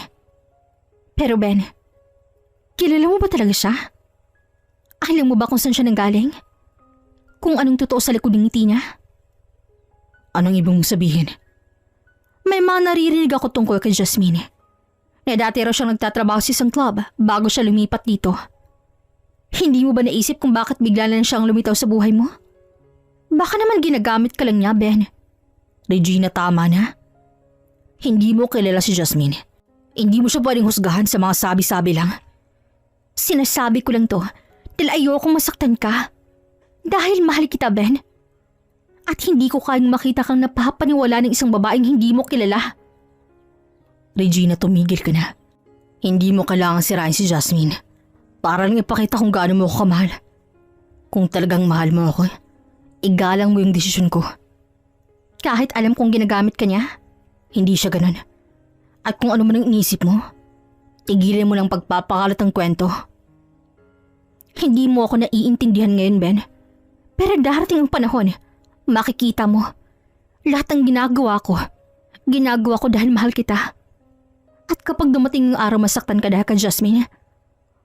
Pero Ben, kilala mo ba talaga siya? Alam mo ba kung saan siya nanggaling? Kung anong totoo sa likod ng ngiti niya? Anong ibig mong sabihin? May mga naririnig ako tungkol kay Jasmine. Na dati raw siyang nagtatrabaho sa isang club bago siya lumipat dito. Hindi mo ba naisip kung bakit bigla na lang siyang lumitaw sa buhay mo? Baka naman ginagamit ka lang niya, Ben. Regina, tama na. Hindi mo kilala si Jasmine. Hindi mo siya pwedeng husgahan sa mga sabi-sabi lang. Sinasabi ko lang to dahil ayokong masaktan ka. Dahil mahal kita, Ben. At hindi ko kayang makita kang napapaniwala ng isang babaeng hindi mo kilala. Regina, tumigil ka na. Hindi mo kailangan sirain si Jasmine Para lang ipakita kung gaano mo ako kamahal. Kung talagang mahal mo ako, igalang mo yung desisyon ko. Kahit alam kong ginagamit ka niya? Hindi siya ganun. At kung ano man ang inisip mo, tigilan mo lang pagpapakalat ng kwento. Hindi mo ako naiintindihan ngayon, Ben. Pero darating ang panahon, makikita mo. Lahat ng ginagawa ko dahil mahal kita. At kapag dumating ang araw masaktan ka dahil ka, Jasmine,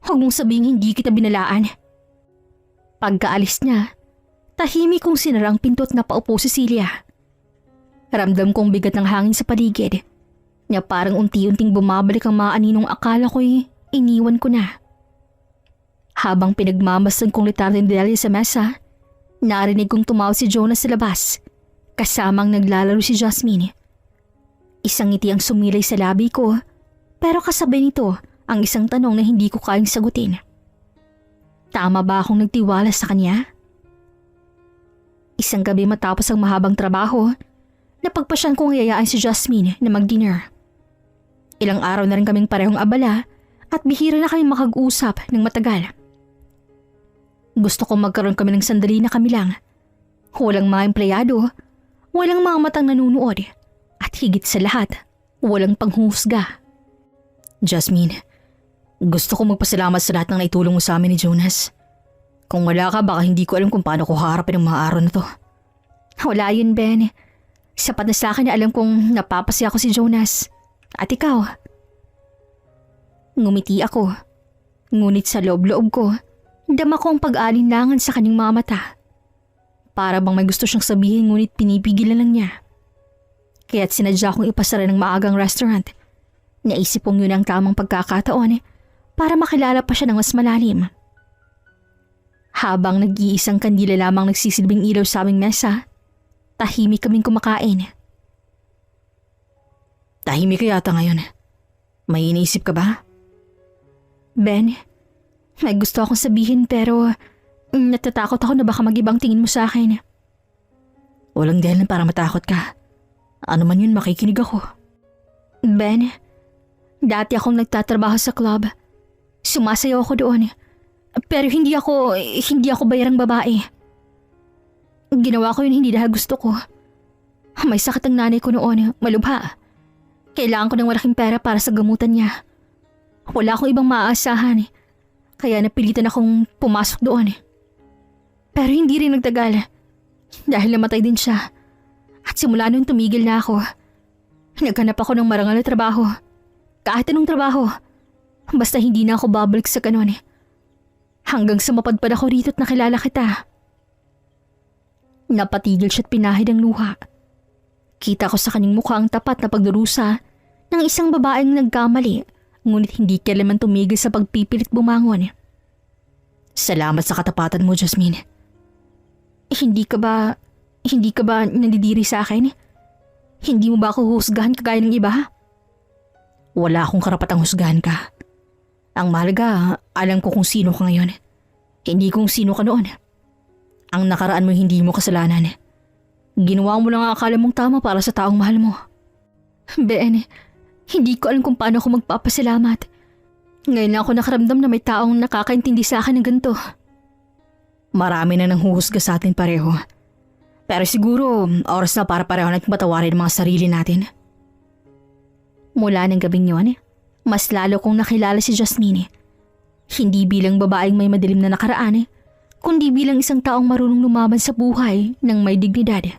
huwag mong sabihing hindi kita binalaan. Pagkaalis niya, tahimik kong sinara ang pinto at napaupo si Celia. Ramdam kong bigat ng hangin sa paligid, na parang unti-unting bumabalik ang mga aninong akala ko'y iniwan ko na. Habang pinagmamasdan kong litardo ni Delia sa mesa, narinig kong tumawag si Jonas sa labas, kasamang naglalaro si Jasmine. Isang ngiti ang sumilay sa labi ko, pero kasabay nito ang isang tanong na hindi ko kayang sagutin. Tama ba akong nagtiwala sa kanya? Isang gabi matapos ang mahabang trabaho, napagpasyan kong yayaan si Jasmine na mag-dinner. Ilang araw na rin kaming parehong abala at bihira na kaming makag-usap ng matagal. Gusto kong magkaroon kami ng sandali na kami lang. Walang mga empleyado, walang mga matang nanunood, at higit sa lahat, walang panghuhusga. Jasmine, gusto ko magpasalamat sa lahat ng naitulong mo sa amin ni Jonas. Kung wala ka, baka hindi ko alam kung paano ko haharapin ang mga araw na to. Wala yun, Ben. Sapat na sa akin na alam kong napapasaya ko si Jonas. At ikaw? Ngumiti ako. Ngunit sa loob-loob ko, dama ko ang pag-alinlangan sa kanyang mga mata. Para bang may gusto siyang sabihin ngunit pinipigilan lang niya. Kaya't sinadya kong ipasara ng maagang restaurant. Naisip kong yun ang tamang pagkakataon para makilala pa siya ng mas malalim. Habang nag-iisang kandila lamang nagsisilbing ilaw sa aming mesa, tahimik kaming kumakain. Tahimik ka yata ngayon. May iniisip ka ba? Ben, may gusto akong sabihin pero natatakot ako na baka mag-ibang tingin mo sa akin. Walang dahilan para matakot ka. Ano man yun, makikinig ako. Ben, dati akong nagtatrabaho sa club. Sumasayaw ako doon. Pero hindi ako bayarang babae. Ginawa ko yun hindi dahil gusto ko. May sakit ang nanay ko noon, malubha. Kailangan ko ng malaking pera para sa gamutan niya. Wala akong ibang maaasahan, kaya napilitan akong pumasok doon. Pero hindi rin nagtagal, dahil namatay din siya. At simula noon tumigil na ako. Naghanap ako ng marangal na trabaho. Kahit anong trabaho. Basta hindi na ako babalik sa ganon. Hanggang sa mapadpad ako rito at nakilala kita. Napatigil siya at pinahid ang luha. Kita ko sa kanyang mukha ang tapat na pagdurusa ng isang babaeng nagkamali, ngunit hindi kailanman tumigil sa pagpipilit bumangon. Salamat sa katapatan mo, Jasmine. Hindi ka ba nandidiri sa akin? Hindi mo ba ako husgahan kagaya ng iba? Wala akong karapatang husgahan ka. Ang mahalaga, alam ko kung sino ka ngayon. Hindi kung sino ka noon. Ang nakaraan mo hindi mo kasalanan. Ginawa mo lang ang akala mong tama para sa taong mahal mo. Ben, hindi ko alam kung paano ako magpapasalamat. Ngayon lang ako nakaramdam na may taong nakakaintindi sa akin ng ganito. Marami na nang huhusga sa atin pareho. Pero siguro, oras na para pareho natin patawarin ang mga sarili natin. Mula ng gabing yun, mas lalo kong nakilala si Jasmine. Hindi bilang babaeng may madilim na nakaraan, kundi bilang isang taong marunong lumaban sa buhay ng may dignidad.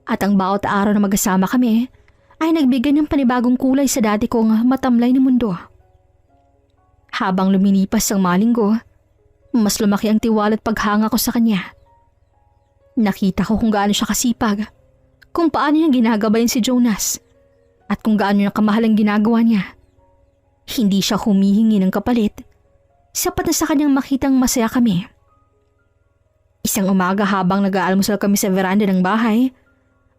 At ang bawat araw na magkasama kami ay nagbigay ng panibagong kulay sa dati kong matamlay na mundo. Habang lumilipas ang mga linggo, mas lumaki ang tiwala at paghanga ko sa kanya. Nakita ko kung gaano siya kasipag, kung paano niya ginagabayan si Jonas, at kung gaano niya kamahal ang ginagawa niya. Hindi siya humihingi ng kapalit, sapat na sa kanyang makitang masaya kami. Isang umaga habang nag-aalmusal kami sa veranda ng bahay,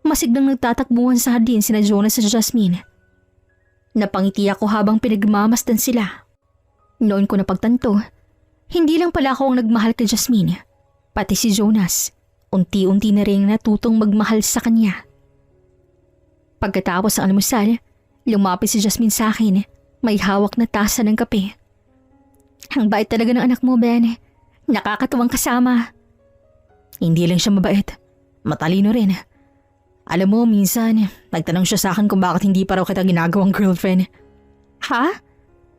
masiglang nagtatakbuhan sa hardin sina Jonas at Jasmine. Napangiti ako habang pinagmamasdan sila. Noon ko napagtanto, hindi lang pala ako ang nagmahal kay Jasmine, pati si Jonas. Unti-unti na rin natutong magmahal sa kanya. Pagkatapos ng almusal, lumapit si Jasmine sa akin, may hawak na tasa ng kape. Ang bait talaga ng anak mo, Ben. Nakakatuwang kasama. Hindi lang siya mabait. Matalino rin. Alam mo, minsan, nagtanong siya sa akin kung bakit hindi pa raw kita ginagawang girlfriend. Ha?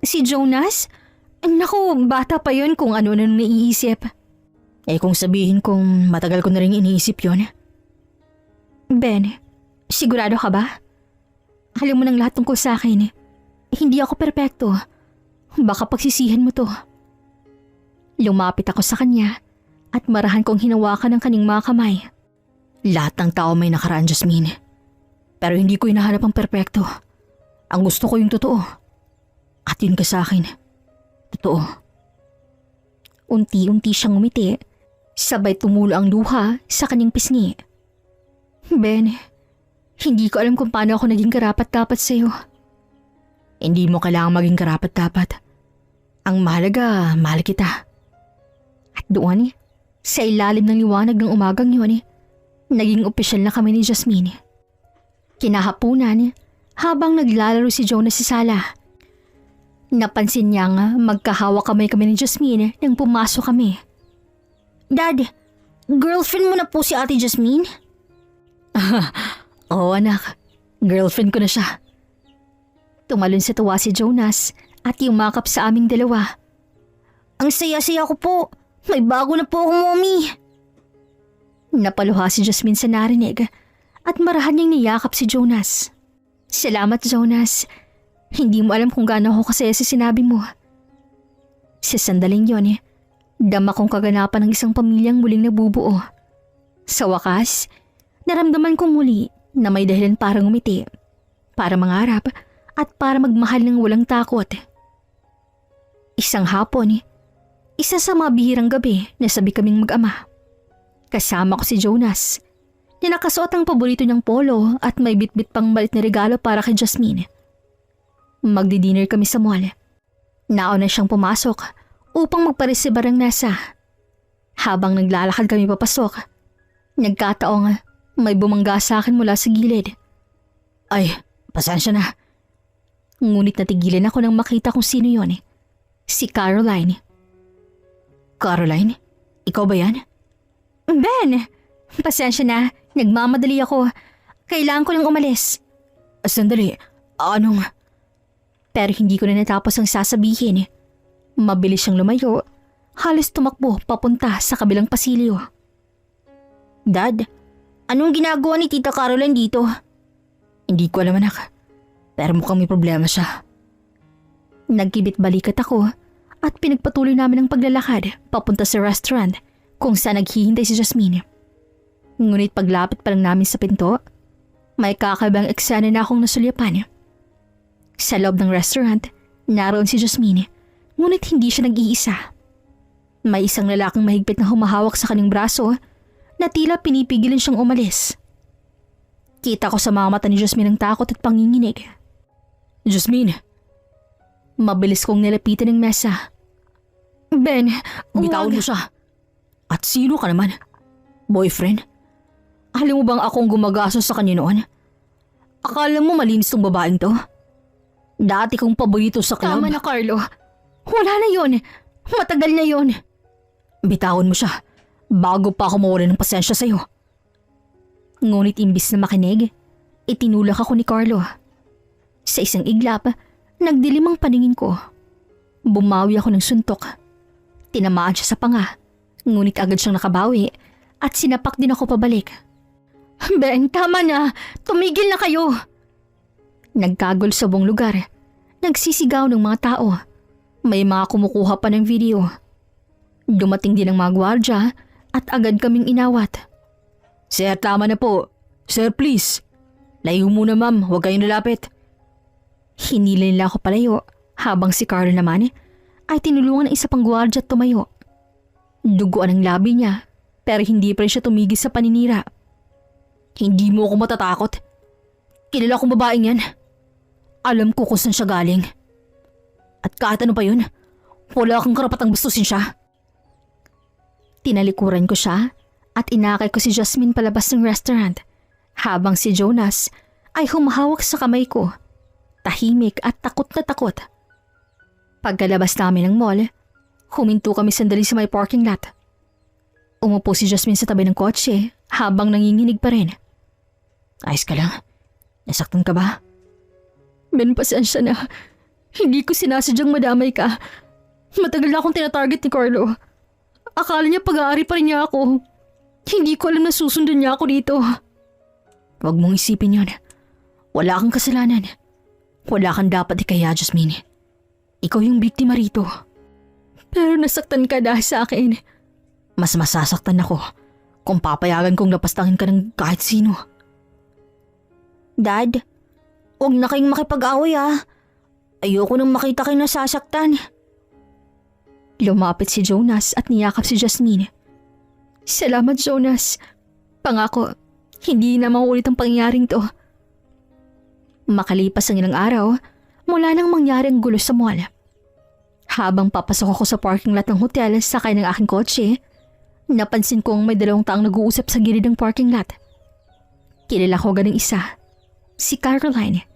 Si Jonas? Naku, bata pa yon kung ano nang naiisip. Eh kung sabihin kong matagal ko na rin iniisip yon. Ben, sigurado ka ba? Alam mo ng lahat tungkol sa akin. Hindi ako perpekto. Baka pagsisihan mo to. Lumapit ako sa kanya at marahan kong hinawakan ng kaning mga kamay. Lahat ng tao may nakaraan, Jasmine. Pero hindi ko hinahanap ang perpekto. Ang gusto ko yung totoo. At yun ka sa akin. Totoo. Unti-unti siyang ngumiti, sabay tumulo ang luha sa kanyang pisngi. Ben, hindi ko alam kung paano ako naging karapat-dapat sa'yo. Hindi mo kailangang maging karapat-dapat. Ang mahalaga, mahal kita. At doon, sa ilalim ng liwanag ng umagang yun, naging opisyal na kami ni Jasmine. Kinahapunan, habang naglalaro si Jonas sa sala, napansin niyang magkahawak kami ni Jasmine nang pumasok kami. Dad, girlfriend mo na po si Ate Jasmine? Oo anak, girlfriend ko na siya. Tumalon sa tuwa si Jonas at yumakap sa aming dalawa. Ang saya-saya ko po. May bago na po akong mommy. Napaluha si Jasmine sa narinig at marahan niyang niyakap si Jonas. Salamat, Jonas. Hindi mo alam kung gaano ako kasaya sa sinabi mo. Sa sandaling yon, dama kong kaganapan ng isang pamilyang muling nabubuo. Sa wakas, naramdaman kong muli na may dahilan para ngumiti, para mangarap at para magmahal ng walang takot. Isang hapon, isa sa mga bihirang gabi na sabi kaming mag-ama. Kasama ko si Jonas, na nakasuot ang paborito niyang polo at may bitbit pang malit na regalo para kay Jasmine. Magdi-dinner kami sa mall. Nauna siyang pumasok upang magparesibar ng nasa. Habang naglalakad kami papasok, nagkataong may bumangga sa akin mula sa gilid. Ay, pasensya na. Ngunit natigilan ako nang makita kung sino yon. Si Caroline. Caroline? Ikaw ba yan? Ben! Pasensya na. Nagmamadali ako. Kailangan ko lang umalis. Sandali. Anong... Pero hindi ko na natapos ang sasabihin. Mabilis siyang lumayo. Halos tumakbo papunta sa kabilang pasilyo. Dad, anong ginagawa ni Tita Caroline dito? Hindi ko alam anak. Pero mukhang may problema siya. Nagkibit balikat ako at pinagpatuloy namin ang paglalakad papunta sa restaurant kung saan naghihintay si Jasmine. Ngunit paglapit pa lang namin sa pinto, may kakaibang eksena na akong nasulyapan. Sa loob ng restaurant, naroon si Jasmine, ngunit hindi siya nag-iisa. May isang lalaking mahigpit na humahawak sa kanyang braso na tila pinipigilan siyang umalis. Kita ko sa mga mata ni Jasmine ang takot at panginginig. Jasmine! Mabilis kong nilapitan ng mesa. Ben, Bitawan mo siya. At sino ka naman? Boyfriend? Alam mo bang akong gumagasos sa kanya noon? Akala mo malinis tong babaeng to? Dati kong paborito sa club. Tama na, Carlo. Wala na yon. Matagal na yon. Bitawan mo siya bago pa ako mawala ng pasensya sa'yo. Ngunit imbis na makinig, itinulak ako ni Carlo. Sa isang iglap, nagdilim ang paningin ko. Bumawi ako ng suntok. Tinamaan siya sa panga, ngunit agad siyang nakabawi at sinapak din ako pabalik. Ben, tama na! Tumigil na kayo! Nagkagol sa buong lugar. Nagsisigaw ng mga tao. May mga kumukuha pa ng video. Dumating din ang mga gwardya at agad kaming inawat. Sir, tama na po. Sir, please. Layo muna ma'am, huwag kayong lalapit. Hinila nila ako palayo habang si Carlo naman ay tinulungan ng isa pang gwardya at tumayo. Duguan ang labi niya pero hindi pa rin siya tumigil sa paninira. Hindi mo ako matatakot. Kilala kong babaeng yan. Alam ko kung saan siya galing. At kahit ano pa yun, wala kang karapatang bastusin siya. Tinalikuran ko siya at inakay ko si Jasmine palabas ng restaurant habang si Jonas ay humahawak sa kamay ko. Tahimik at takot na takot. Pagkalabas namin ng mall, Huminto kami sandali sa may parking lot. Umupo si Jasmine sa tabi ng kotse habang nanginginig pa rin. Ayos ka lang? Nasaktan ka ba? Ben, pasensya na. Hindi ko sinasadyang madamay ka. Matagal na akong tinatarget ni Carlo. Akala niya pag-aari pa rin niya ako. Hindi ko alam na susundan niya ako dito. Huwag mong isipin yon. Wala kang kasalanan. Wala kang dapat ikaya, Jasmine. Ikaw yung biktima rito. Pero nasaktan ka dahil sa akin. Mas masasaktan ako kung papayagan kong lapastangin ka ng kahit sino. Dad, huwag na kayong makipag-away Ayoko nang makita kayo nasasaktan. Lumapit si Jonas at niyakap si Jasmine. Salamat, Jonas. Pangako, hindi na maulit ang pangyayaring to. Makalipas ang ilang araw, mula nang mangyari ang gulo sa mall. Habang papasok ako sa parking lot ng hotel sakay ng aking kotse, napansin kong may 2 taong nag-uusap sa gilid ng parking lot. Kilala ko ganing isa, si Caroline.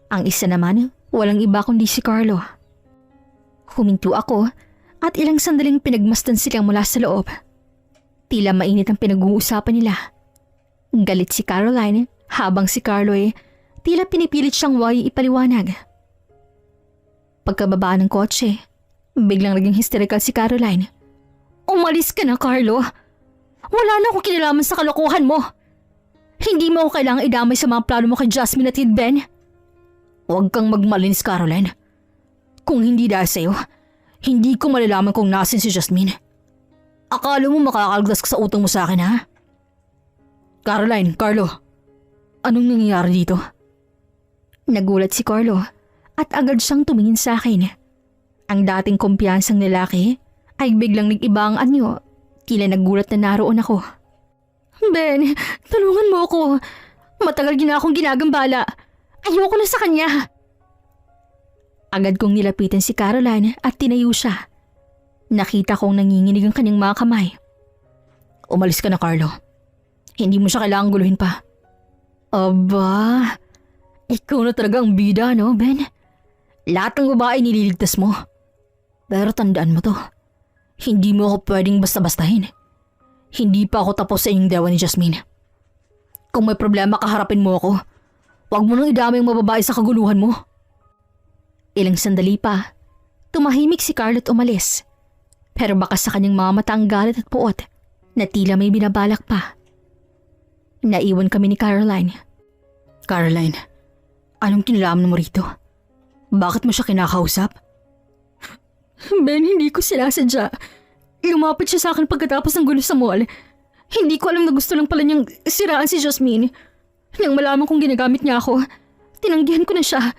Ang isa naman, walang iba kundi si Carlo. Huminto ako at ilang sandaling pinagmasdan silang mula sa loob. Tila mainit ang pinag-uusapan nila. Galit si Caroline habang si Carlo tila pinipilit siyang ipaliwanag. Pagkababa ng kotse, biglang naging hysterical si Caroline. Umalis ka na, Carlo. Wala na akong kinalaman sa kalokohan mo. Hindi mo ako kailangang idamay sa mga plano mo kay Jasmine at kay Ben. Huwag kang magmalinis, Caroline. Kung hindi dahil sa'yo, hindi ko malalaman kung nasin si Jasmine. Akala mo makakalagdas ka sa utang mo sa akin, ha? Caroline, Carlo, anong nangyayari dito? Nagulat si Carlo at agad siyang tumingin sa akin. Ang dating kumpiyansang lalaki ay biglang nag-iba ang anyo. Tila nagulat na naroon ako. Ben, tulungan mo ako. Matagal na akong ginagambala. Ayoko na sa kanya. Agad kong nilapitan si Caroline at tinayo siya. Nakita kong nanginginig ang kanyang mga kamay. Umalis ka na, Carlo. Hindi mo siya kailangang guluhin pa. Aba, ikaw na talaga ang bida, no, Ben? Lahat ng babae nililigtas mo. Pero tandaan mo to, hindi mo ako pwedeng basta-bastahin. Hindi pa ako tapos sa inyong dewa ni Jasmine. Kung may problema, kaharapin mo ako. Huwag mo nang idamay ang mababae sa kaguluhan mo. Ilang sandali pa, tumahimik si Carlo at umalis. Pero baka sa kanyang mga mata ang galit at puot na tila may binabalak pa. Naiwan kami ni Caroline. Caroline, anong kinalaman mo rito? Bakit mo siya kinakausap? Ben, hindi ko sinasadya. Lumapit siya sa akin pagkatapos ng gulo sa mall. Hindi ko alam na gusto lang pala niyang siraan si Jasmine. Nang malaman kong ginagamit niya ako, tinanggihan ko na siya.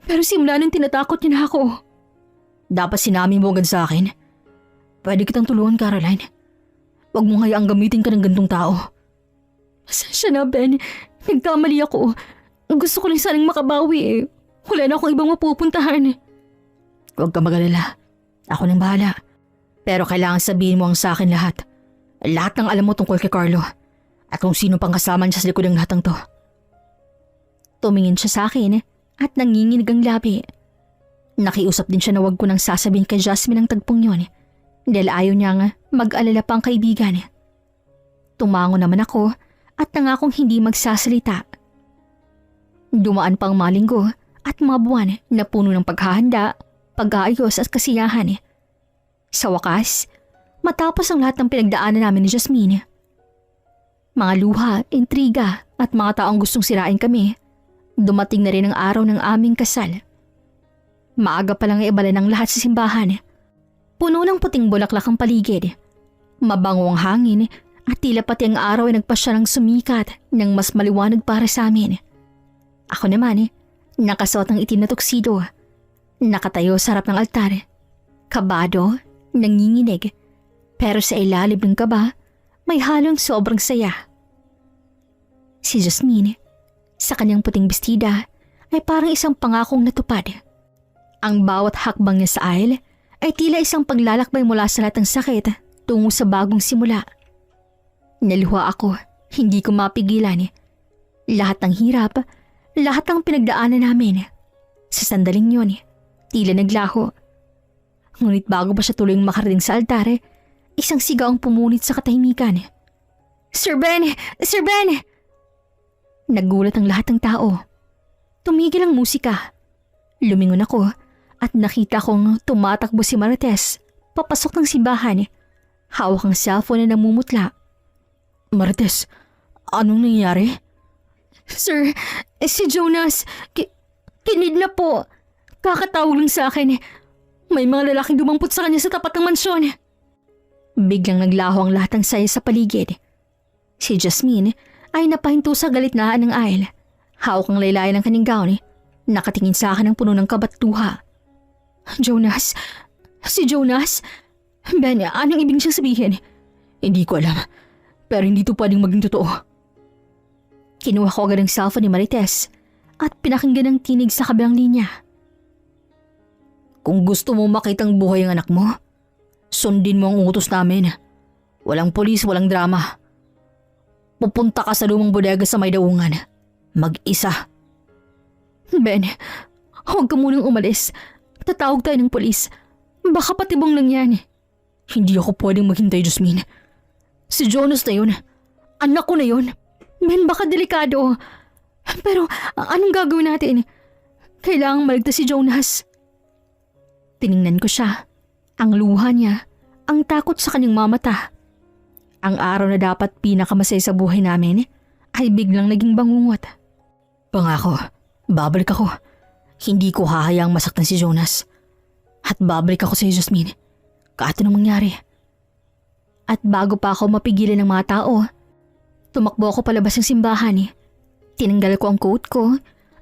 Pero simula nang tinatakot niya na ako. Dapat sinabi mo agad sa akin. Pwede kitang tulungan, Caroline. Huwag mo hayaang gamitin ka ng gantong tao. Pasensya na, Ben. Nagkamali ako. Gusto ko lang sanang makabawi . Wala na akong ibang mapupuntahan. Huwag ka mag-alala. Ako nang bahala. Pero kailangan sabihin mo ang sa akin lahat. Lahat ng alam mo tungkol kay Carlo. At kung sino pang kasama niya sa likod ng lahat ng to. Tumingin siya sa akin at nanginginig ang labi. Nakiusap din siya na huwag ko nang sasabihin kay Jasmine ang tagpong yun. Dahil ayaw niyang mag-alala pa ang kaibigan. Tumango naman ako at nangakong hindi magsasalita. Dumaan pang mga linggo at mga buwan na puno ng paghahanda, pag-aayos at kasiyahan. Sa wakas, matapos ang lahat ng pinagdaanan namin ni Jasmine. Mga luha, intriga at mga taong gustong sirain kami, dumating na rin ang araw ng aming kasal. Maaga pa lang iabala ng lahat sa simbahan. Puno ng puting bulaklak ang paligid. Mabango ang hangin at tila pati ang araw ay nagpasya ng sumikat ng mas maliwanag para sa amin. Ako naman, nakasuot ng itim na tuxedo. Nakatayo sa harap ng altar. Kabado, nanginginig. Pero sa ilalim ng kaba, may halong sobrang saya. Si Jasmine, sa kanyang puting bestida, ay parang isang pangakong natupad. Ang bawat hakbang niya sa aisle ay tila isang paglalakbay mula sa lahat ng sakit tungo sa bagong simula. Naluha ako, hindi ko mapigilan. Lahat ng hirap, lahat ng pinagdaanan namin. Sa sandaling yun, tila naglaho. Ngunit bago pa siya tuluyang makarating sa altare, isang sigaw ang pumunit sa katahimikan. Sir Ben! Sir Ben! Nagulat ang lahat ng tao. Tumigil ang musika. Lumingon ako at nakita kong tumatakbo si Marites papasok ng simbahan. Hawak ang cellphone na namumutla. Marites, anong nangyayari? Sir, si Jonas, kinidnap po. Kakatawag lang sa akin. May mga lalaking dumampot sa kanya sa tapat ng mansyon. Biglang naglaho ang lahat ng saya sa paligid. Si Jasmine ay napahinto sa galitnaan ng aisle. Hawak ang laylayan ng kanyang gown. Nakatingin sa akin ng puno ng kabat-luha. Jonas? Si Jonas? Ben, anong ibig siyang sabihin? Hindi ko alam, pero hindi to pwedeng maging totoo. Kinuha ko agad ang cellphone ni Marites at pinakinggan ang tinig sa kabilang linya. Kung gusto mo makitang buhay ang anak mo, sundin mo ang utos namin. Walang polis, walang drama. Pupunta ka sa lumang bodega sa may daungan. Mag-isa. Ben, huwag ka munang umalis. Tatawag tayo ng polis. Baka patibong lang yan. Hindi ako pwedeng maghintay, Jasmine. Si Jonas na yun. Anak ko na yun. Ben, baka delikado. Pero anong gagawin natin? Kailangang maligtas si Jonas. Tiningnan ko siya. Ang luha niya, ang takot sa kanyang mamata. Ang araw na dapat pinakamasaya sa buhay namin ay biglang naging bangungot. Pangako, babalik ako. Hindi ko hahayaang masaktan si Jonas. At babalik ako sa iyo, Jasmine. Kahit anong mangyari. At bago pa ako mapigilan ng mga tao, tumakbo ako palabas ng simbahan. Tinanggal ko ang coat ko,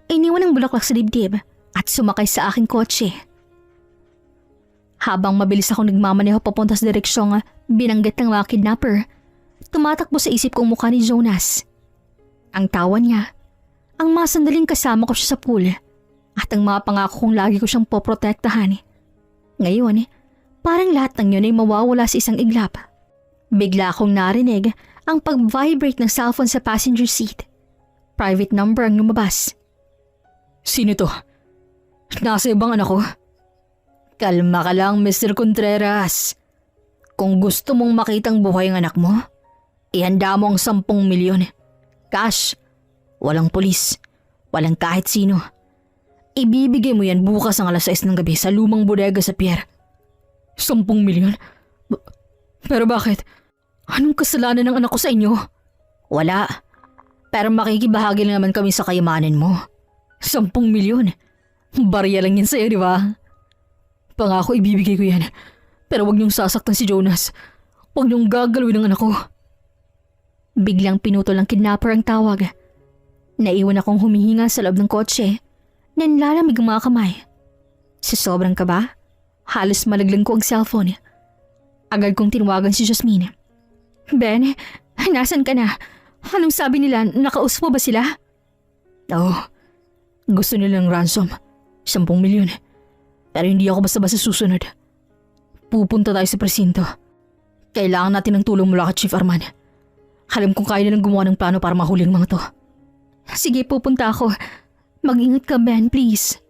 iniwan ang bulaklak sa dibdib at sumakay sa aking kotse. Habang mabilis akong nagmamaneho papunta sa direksyong binanggit ng mga kidnapper, tumatakbo sa isip ko ang mukha ni Jonas. Ang tawa niya, ang mga sandaling kasama ko siya sa pool, at ang mga pangako kong lagi ko siyang poprotektahan. Ngayon, parang lahat ng yun ay mawawala sa isang iglap. Bigla akong narinig ang pag-vibrate ng cellphone sa passenger seat. Private number ang lumabas. Sino to? Nasa ibang anak ko? Kalma ka lang, Mr. Contreras. Kung gusto mong makitang buhay ang anak mo, ihanda mo ang 10 milyon. Cash. Walang polis. Walang kahit sino. Ibibigay mo yan bukas ang 6:00 ng gabi sa lumang bodega sa pier. 10 milyon? Pero bakit? Anong kasalanan ng anak ko sa inyo? Wala. Pero makikibahagi lang naman kami sa kayamanan mo. 10 milyon? Barya lang yan sa'yo, di ba? Pangako ibibigay ko yan. Pero wag niyong sasaktan si Jonas. Wag niyong gagalawin ang anak ko. Biglang pinutol ng kidnapper ang tawag. Naiwan akong humihinga sa loob ng kotse. Nanlalamig ang mga kamay. Sa sobrang kaba, halos malaglang ko ang cellphone. Agad kong tinawagan si Jasmine. Ben, nasan ka na? Anong sabi nila? Nakausap mo ba sila? Oo. Gusto nilang ransom. 10 milyon. Pero hindi ako basta-basta susunod. Pupunta tayo sa presinto. Kailangan natin ng tulong mula kay Chief Arman. Alam kong kaya nilang gumawa ng plano para mahuli ang mga to. Sige, pupunta ako. Mag-ingat ka, Ben, please.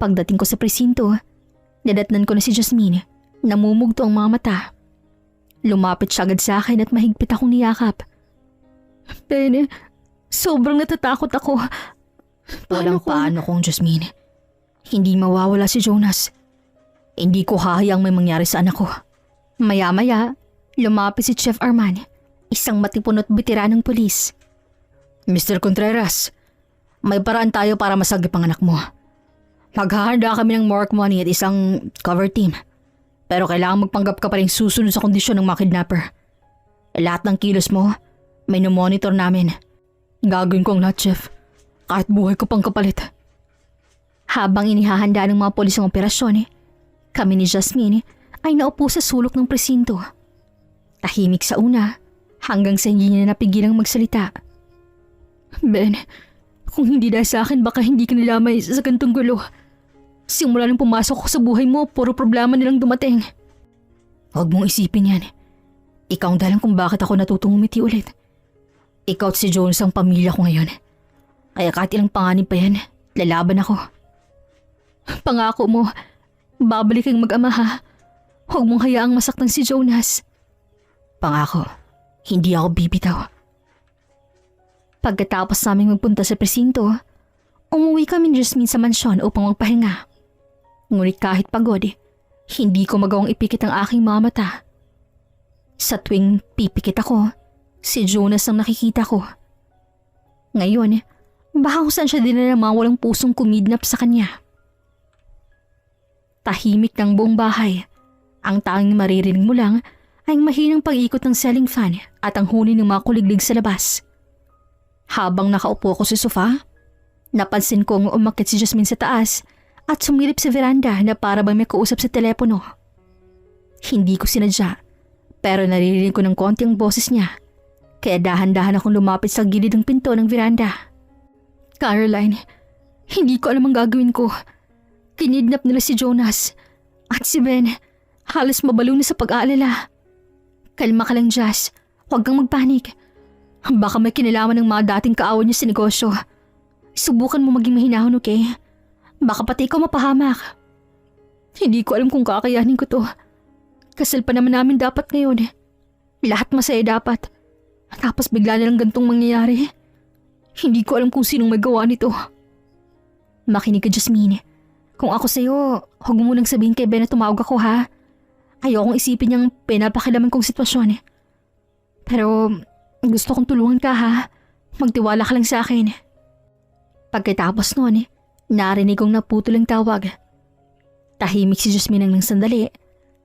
Pagdating ko sa presinto, nadatnan ko na si Jasmine. Namumugto ang mga mata. Lumapit siya agad sa akin at mahigpit akong niyakap. Ben, sobrang natatakot ako. Walang paano kung Jasmine. Hindi mawawala si Jonas. Hindi ko hahayang may mangyari sa anak ko. Maya-maya, lumapit si Chief Arman, isang matipon at bitiranong pulis. Mr. Contreras, may paraan tayo para masagip ang anak mo. Maghahanda kami ng mark money at isang cover team. Pero kailangan magpanggap ka pa rin susunod sa kondisyon ng mga kidnapper. Lahat ng kilos mo, may monitor namin. Gagawin ko ang lahat, Chef. Kahit buhay ko pang kapalit. Habang inihahanda ng mga polis ang operasyon, kami ni Jasmine ay naupo sa sulok ng presinto. Tahimik sa una, hanggang sa hindi niya napigilang magsalita. Ben, kung hindi dahil sa akin baka hindi ka nilamay sa gantong gulo. Simula nang pumasok ko sa buhay mo, puro problema nilang dumating. Huwag mong isipin yan. Ikaw ang dahilan kung bakit ako natutong umiti ulit. Ikaw at si Jones ang pamilya ko ngayon. Kaya kahit ilang panganib pa yan, lalaban ako. Pangako mo, Babalik kang mag-ama ha. Huwag mong hayaang masaktan si Jonas. Pangako, hindi ako bibitaw. Pagkatapos naming magpunta sa presinto, umuwi kami ni Jasmine sa mansyon upang magpahinga. Ngunit kahit pagod, hindi ko magawang ipikit ang aking mga mata. Sa tuwing pipikit ako, si Jonas ang nakikita ko. Ngayon, baka kung saan siya dinala ng mga walang pusong kumidnap sa kanya. Tahimik ng buong bahay. Ang tanging maririnig mo lang ay ang mahinang pag-ikot ng ceiling fan at ang huni ng mga kuliglig sa labas. Habang nakaupo ako sa sofa, napansin kong umakyat si Jasmine sa taas at sumilip sa veranda na para bang may kausap sa telepono. Hindi ko sinadya, pero naririnig ko ng konti ang boses niya, kaya dahan-dahan akong lumapit sa gilid ng pinto ng veranda. Caroline, hindi ko alam ang gagawin ko. Kinidnap nila si Jonas at si Ben. Halos mabalo na sa pag-aalala. Kalma ka lang, Jazz. Huwag kang magpanik. Baka may kinalaman ng mga dating kaawan niya sa negosyo. Subukan mo maging mahinahon, okay? Baka pati ikaw mapahamak. Hindi ko alam kung kakayanin ko to. Kasal pa naman namin dapat ngayon. Lahat masaya dapat. Tapos bigla na lang gantong mangyayari. Hindi ko alam kung sinong may gawa nito. Makinig ka, Jasmine. Kung ako sa'yo, huwag mo munang sabihin kay Ben na tumawag ako, ha? Ayokong isipin niyang pinapakilaman kong sitwasyon. Pero gusto kong tulungan ka, ha? Magtiwala ka lang sa akin. Pagkatapos noon, narinig kong naputol ang tawag. Tahimik si Jasmine ng sandali.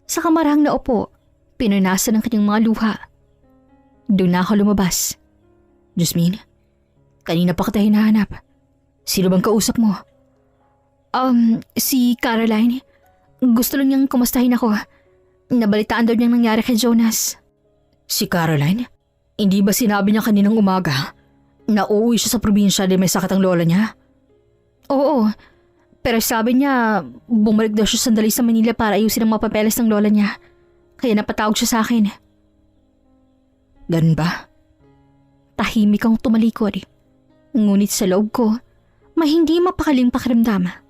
Sa kamarahang naupo, pinunasan ng kanyang mga luha. Doon na ako lumabas. Jasmine, kanina pa kita hinahanap. Sino bang kausap mo? Si Caroline. Gusto lang niyang kumustahin ako. Nabalitaan daw niyang nangyari kay Jonas. Si Caroline? Hindi ba sinabi niya kaninang umaga na uuwi siya sa probinsya dahil may sakit ang lola niya? Oo, pero sabi niya bumalik daw siya sandali sa Manila para ayusin ang mga papeles ng lola niya. Kaya napatawag siya sa akin. Ganun ba? Tahimik ang tumalikod. Ngunit sa loob ko, may hindi mapakaling pakiramdam.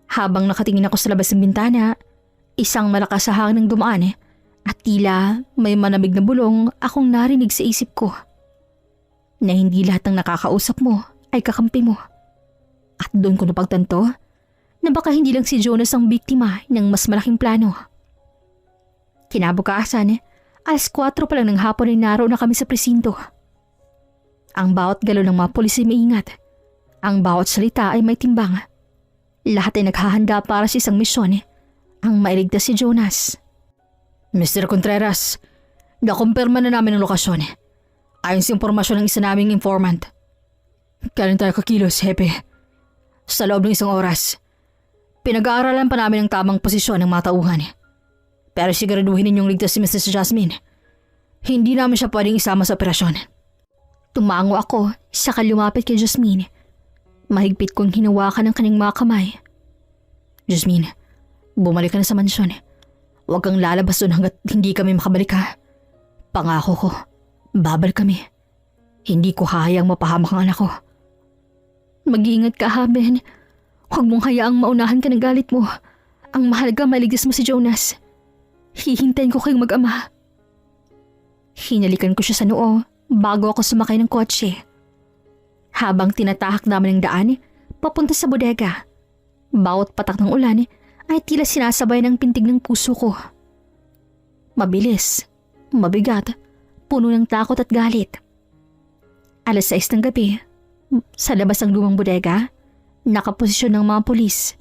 Habang nakatingin ako sa labas ng bintana, isang malakas na hangin dumaan at tila may manamig na bulong akong narinig sa isip ko. Na hindi lahat ng nakakausap mo ay kakampi mo. At doon ko napagtanto na baka hindi lang si Jonas ang biktima ng mas malaking plano. Kinabukasan, 4:00 pa lang ng hapon ay naroon na kami sa presinto. Ang bawat galaw ng mga pulis ay maingat. Ang bawat salita ay may timbang. Lahat ay naghahanda para sa isang misyon, ang mailigtas si Jonas. Mr. Contreras, nakumpirma na namin ang lokasyon. Ayon sa impormasyon ng isa naming informant. Kailan tayo kakilos, Hepe? Sa loob ng 1 oras. Pinag-aaralan pa namin ang tamang posisyon ng mga tauhan. Pero siguraduhin ninyong ligtas si Mrs. Jasmine. Hindi namin siya pwedeng isama sa operasyon. Tumango ako, saka lumapit kay Jasmine. Mahigpit kong hinawakan ang kanyang mga kamay. Jasmine, bumalik ka na sa mansyon. Huwag kang lalabas doon hanggat hindi kami makabalik, ha. Pangako ko, babalik kami. Hindi ko hahayang mapahamak ang anak ko. Mag-iingat ka, ha, Ben. Huwag mong hayaang maunahan ka ng galit mo. Ang mahalaga maligtas mo si Jonas. Hihintayin ko kayong mag-ama. Hinalikan ko siya sa noo bago ako sumakay ng kotse. Habang tinatahak namin ang daan, papunta sa bodega. Bawat patak ng ulan ay tila sinasabay ng pintig ng puso ko. Mabilis, mabigat, puno ng takot at galit. 6:00 ng gabi, sa labas ng lumang bodega, nakaposisyon ng mga pulis.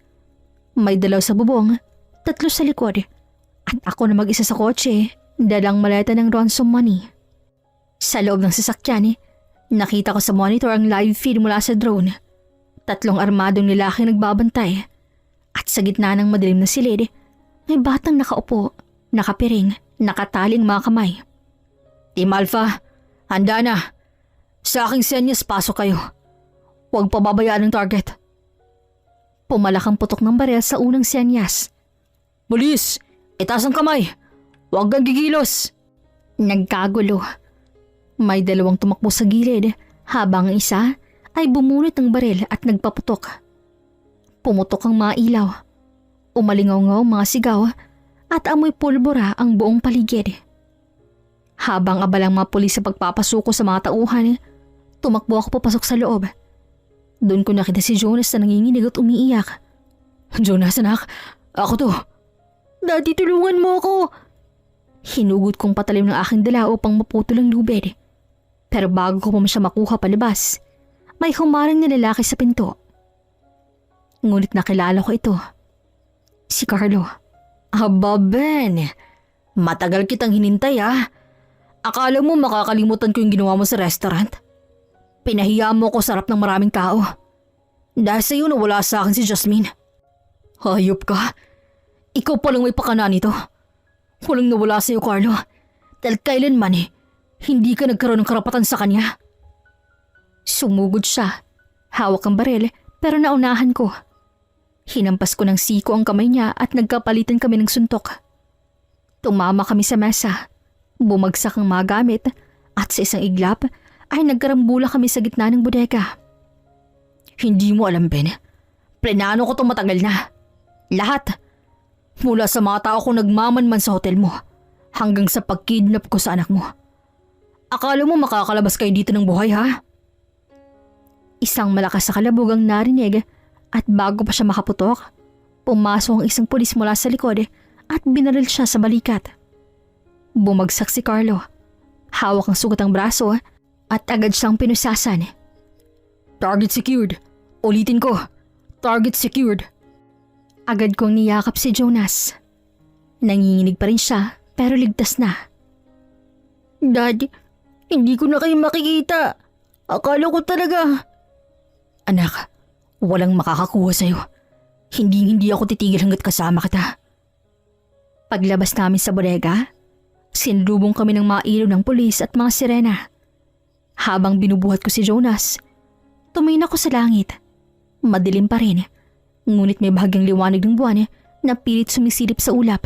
May 2 sa bubong, 3 sa likod, at ako na mag-isa sa kotse, dalang maleta ng ransom money. Sa loob ng sasakyan, nakita ko sa monitor ang live feed mula sa drone. 3 armadong lalaking nagbabantay. At sa gitna ng madilim na silid, may batang nakaupo, nakapiring, nakataling mga kamay. Team Alpha, handa na. Sa aking senyas, pasok kayo. Huwag pababayaan ang target. Pumalakang putok ng barel sa unang senyas. Pulis, itaas ang kamay. Huwag kang gigilos. Nagkagulo. May 2 tumakbo sa gilid habang ang isa ay bumunot ng baril at nagpaputok. Pumutok ang mga ilaw. Umalingaw-ngaw ang mga sigaw at amoy pulbura ang buong paligid. Habang abalang mga pulis sa pagpapasuko sa mga tauhan, tumakbo ako papasok sa loob. Doon ko nakita si Jonas na nanginginig at umiiyak. Jonas, anak. Ako to. Daddy, tulungan mo ako! Hinugot kong patalim ng aking dala upang maputol ang lubid. Pero bago ko pa siya makuha palabas, may humarang na lalaki sa pinto. Ngunit nakilala ko ito. Si Carlo. Aba, Ben. Matagal kitang hinintay Akala mo makakalimutan ko yung ginawa mo sa restaurant? Pinahiya mo ko sa harap ng maraming tao. Dahil sa'yo nawala sa akin si Jasmine. Hayop ka. Ikaw palang may pakana nito. Walang nawala sa'yo, Carlo. Dahil kailanman hindi ka nagkaroon ng karapatan sa kanya. Sumugod siya. Hawak ang baril pero naunahan ko. Hinampas ko ng siko ang kamay niya at nagkapalitan kami ng suntok. Tumama kami sa mesa. Bumagsak ang mga gamit at sa isang iglap ay nagkarambula kami sa gitna ng bodega. Hindi mo alam, Ben. Plenano ko itong matagal na. Lahat. Mula sa mga tao kong nagmamanman sa hotel mo hanggang sa pagkidnap ko sa anak mo. Akala mo makakalabas kayo dito ng buhay, ha? Isang malakas na kalabog ang narinig at bago pa siya makaputok, pumasok ang isang pulis mula sa likod at binaril siya sa balikat. Bumagsak si Carlo. Hawak ang sugat ang braso at agad siyang pinusasan. Target secured. Ulitin ko. Target secured. Agad kong niyakap si Jonas. Nanginginig pa rin siya pero ligtas na. Dad, hindi ko na kayo makikita. Akala ko talaga. Anak, walang makakakuha sa'yo. Hindi ako titigil hanggat kasama kita. Paglabas namin sa bodega, sinlubong kami ng mga ilaw ng pulis at mga sirena. Habang binubuhat ko si Jonas, tumingin ako sa langit. Madilim pa rin, ngunit may bahagyang liwanag ng buwan na pilit sumisilip sa ulap.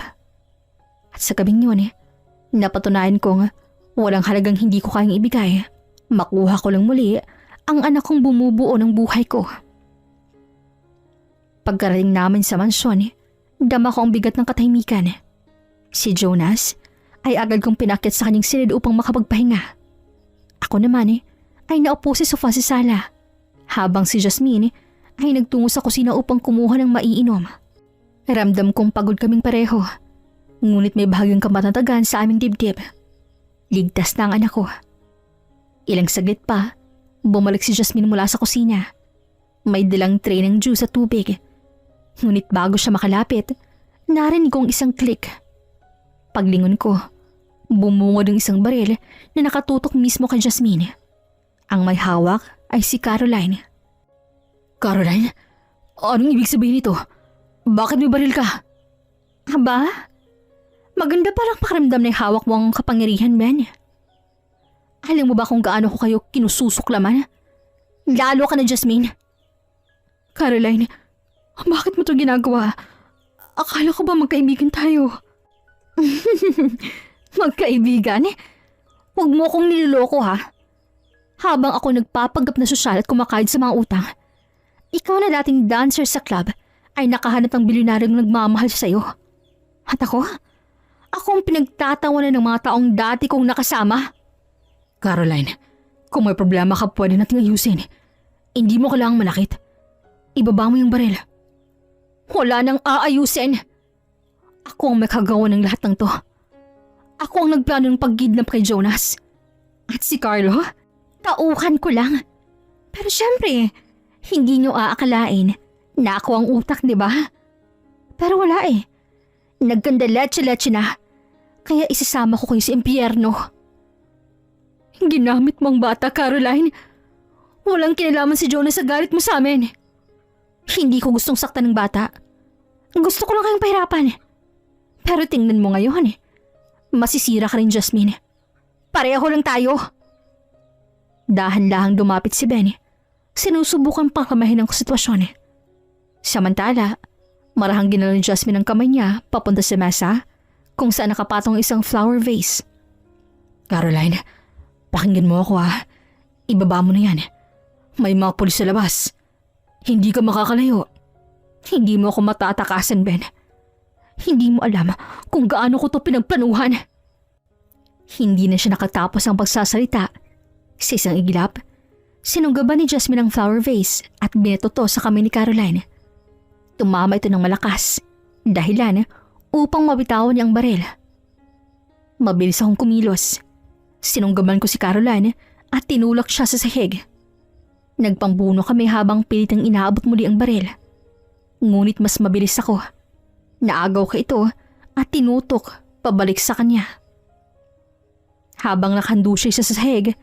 At sa gabing yun, napatunayan kong walang halagang hindi ko kayang ibigay. Makuha ko lang muli ang anak kong bumubuo ng buhay ko. Pagkarating namin sa mansyon, dama ko ang bigat ng katahimikan. Si Jonas ay agad kong pinakyat sa kanyang silid upang makapagpahinga. Ako naman ay naupo sa sofa sa sala, habang si Jasmine ay nagtungo sa kusina upang kumuha ng maiinom. Ramdam kong pagod kaming pareho, ngunit may bahagyang kamatatagan sa aming dibdib. Ligtas na ang anak ko. Ilang saglit pa, bumalik si Jasmine mula sa kusina. May dalang tray ng juice at tubig. Ngunit bago siya makalapit, narinig kong isang click. Paglingon ko, bumungod ang isang baril na nakatutok mismo kay Jasmine. Ang may hawak ay si Caroline. Caroline? Anong ibig sabihin nito? Bakit may baril ka? Aba, maganda palang pakiramdam na hawak mo ang kapangyarihan, Ben. Alam mo ba kung gaano ko kayo kinususuklaman? Lalo ka na, Jasmine. Caroline, bakit mo ito ginagawa? Akala ko ba magkaibigan tayo? Magkaibigan? Huwag mo akong niloloko, ha? Habang ako nagpapanggap na sosyal at kumakayod sa mga utang, ikaw na dating dancer sa club ay nakahanap ng bilyonaryong nagmamahal sa'yo. At ako? Ako ang pinagtatawanan ng mga taong dati kong nakasama. Caroline, kung may problema ka pwede nating ayusin. Hindi mo kailangang manakit. Ibaba mo yung baril. Wala nang aayusin. Ako ang may kagawa ng lahat ng to. Ako ang nagplano ng pagkidnap kay Jonas. At si Carlo, tauhan ko lang. Pero syempre, hindi nyo aakalain na ako ang utak, di ba? Pero wala Nagkanda leche-leche na. Kaya isasama ko kayo sa impyerno. Ginamit mong bata, Caroline. Walang kinalaman si Jonas sa galit mo sa amin. Hindi ko gustong saktan ng bata. Gusto ko lang kayong pahirapan. Pero tingnan mo ngayon masisira ka rin, Jasmine. Pareho lang tayo. Dahan-lahang dumapit si Ben. Sinusubukan pang kamahin ang sitwasyon. Samantala, marahang ginala ni Jasmine ang kamay niya papunta sa mesa kung saan nakapatong isang flower vase. Caroline, pakinggan mo ako ha. Ibaba mo na yan. May mga pulis sa labas. Hindi ka makakalayo. Hindi mo ako matatakasan, Ben. Hindi mo alam kung gaano ko to pinagplanuhan. Hindi na siya nakatapos ang pagsasalita. Sa isang iglap, sinunggaban ni Jasmine ang flower vase at binato to sa kamay ni Caroline. Tumama ito ng malakas, dahilan upang mabitawan niya ang baril. Mabilis akong kumilos. Sinunggaban ko si Caroline at tinulak siya sa sahig. Nagpambuno kami habang pilitang inaabot muli ang baril. Ngunit mas mabilis ako. Naagaw ka ito at tinutok pabalik sa kanya. Habang nakahando siya sa sahig,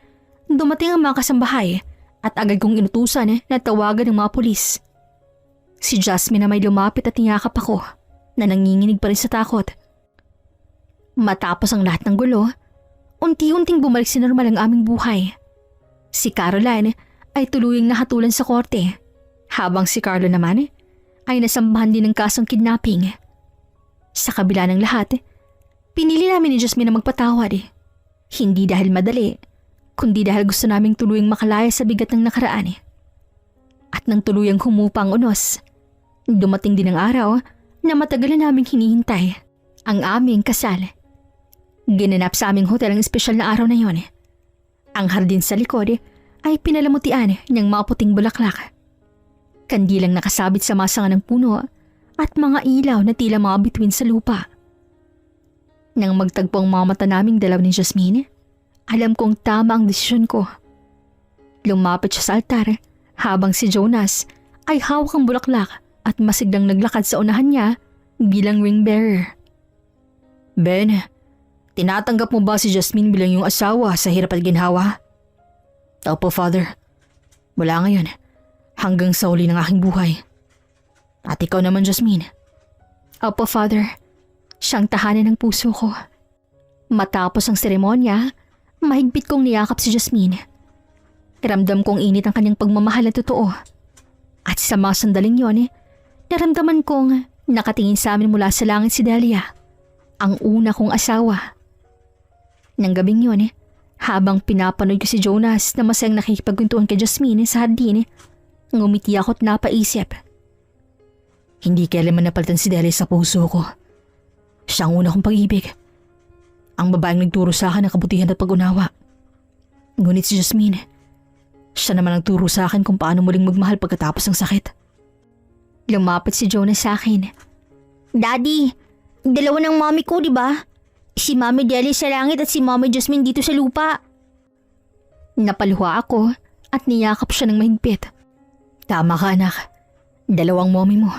dumating ang mga kasambahay at agad kong inutusan na tawagan ng mga pulis. Si Jasmine na may lumapit at niyakap ako na nanginginig pa rin sa takot. Matapos ang lahat ng gulo, unti-unting bumalik sa normal ang aming buhay. Si Caroline ay tuluyang nakatulan sa korte, habang si Carlo naman ay nasambahan din ng kasong kidnapping. Sa kabila ng lahat, pinili namin ni Jasmine na magpatawad. Hindi dahil madali, kundi dahil gusto naming tuluyang makalaya sa bigat ng nakaraan. At nang tuluyang humupa ang unos, dumating din ang araw na matagal na naming hinihintay, ang aming kasal. Ginanap sa aming hotel ang espesyal na araw na yon. Ang hardin sa likod ay pinalamutian ng mga puting bulaklak. Kandilang nakasabit sa masanga ng puno at mga ilaw na tila mga bituin sa lupa. Nang magtagpo ang mga mata naming dalaw ni Jasmine, alam kong tama ang desisyon ko. Lumapit siya sa altar habang si Jonas ay hawak ang bulaklak at masiglang naglakad sa unahan niya bilang ring bearer. Ben, tinatanggap mo ba si Jasmine bilang yung asawa sa hirap at ginhawa? Opo, Father. Mula ngayon, hanggang sa uli ng aking buhay. At ikaw naman, Jasmine. Opo, Father. Siyang tahanan ng puso ko. Matapos ang seremonya, mahigpit kong niyakap si Jasmine. Ramdam kong init ang kanyang pagmamahal na totoo. At sa mga sandaling yon, naramdaman kong nakatingin sa amin mula sa langit si Delia, ang una kong asawa. Nang gabing yon, habang pinapanood ko si Jonas na masayang nakikipagkwentuhan kay Jasmine sa hardin, ngumiti ako at napaisip. Hindi kailanman napalitan si Delia sa puso ko. Siya ang una kong pag-ibig. Ang babaeng nagturo sa akin ng kabutihan at pag-unawa. Ngunit si Jasmine, siya naman ang turo sa akin kung paano muling magmahal pagkatapos ng sakit. Lumapit si Jonas sa akin. Daddy, dalawa ng mommy ko, di ba? Si Mommy Delia sa langit at si Mommy Jasmine dito sa lupa. Napaluha ako at niyakap siya ng mahigpit. Tama ka, anak. Dalawang mommy mo.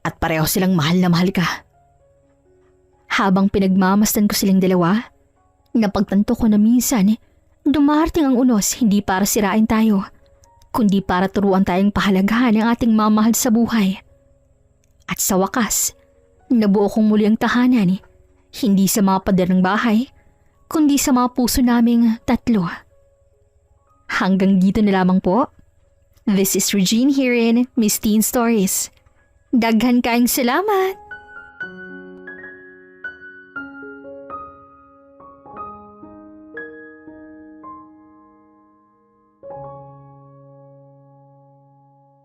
At pareho silang mahal na mahal ka. Habang pinagmamasdan ko silang dalawa, napagtanto ko na minsan dumarating ang unos hindi para sirain tayo, kundi para turuan tayong pahalagahan ang ating mamahal sa buhay. At sa wakas, nabuo kong muli ang tahanan, hindi sa mga pader ng bahay, kundi sa mga puso naming tatlo. Hanggang dito na lamang po. This is Regine here in Miss Teen Stories. Daghan kaayong salamat!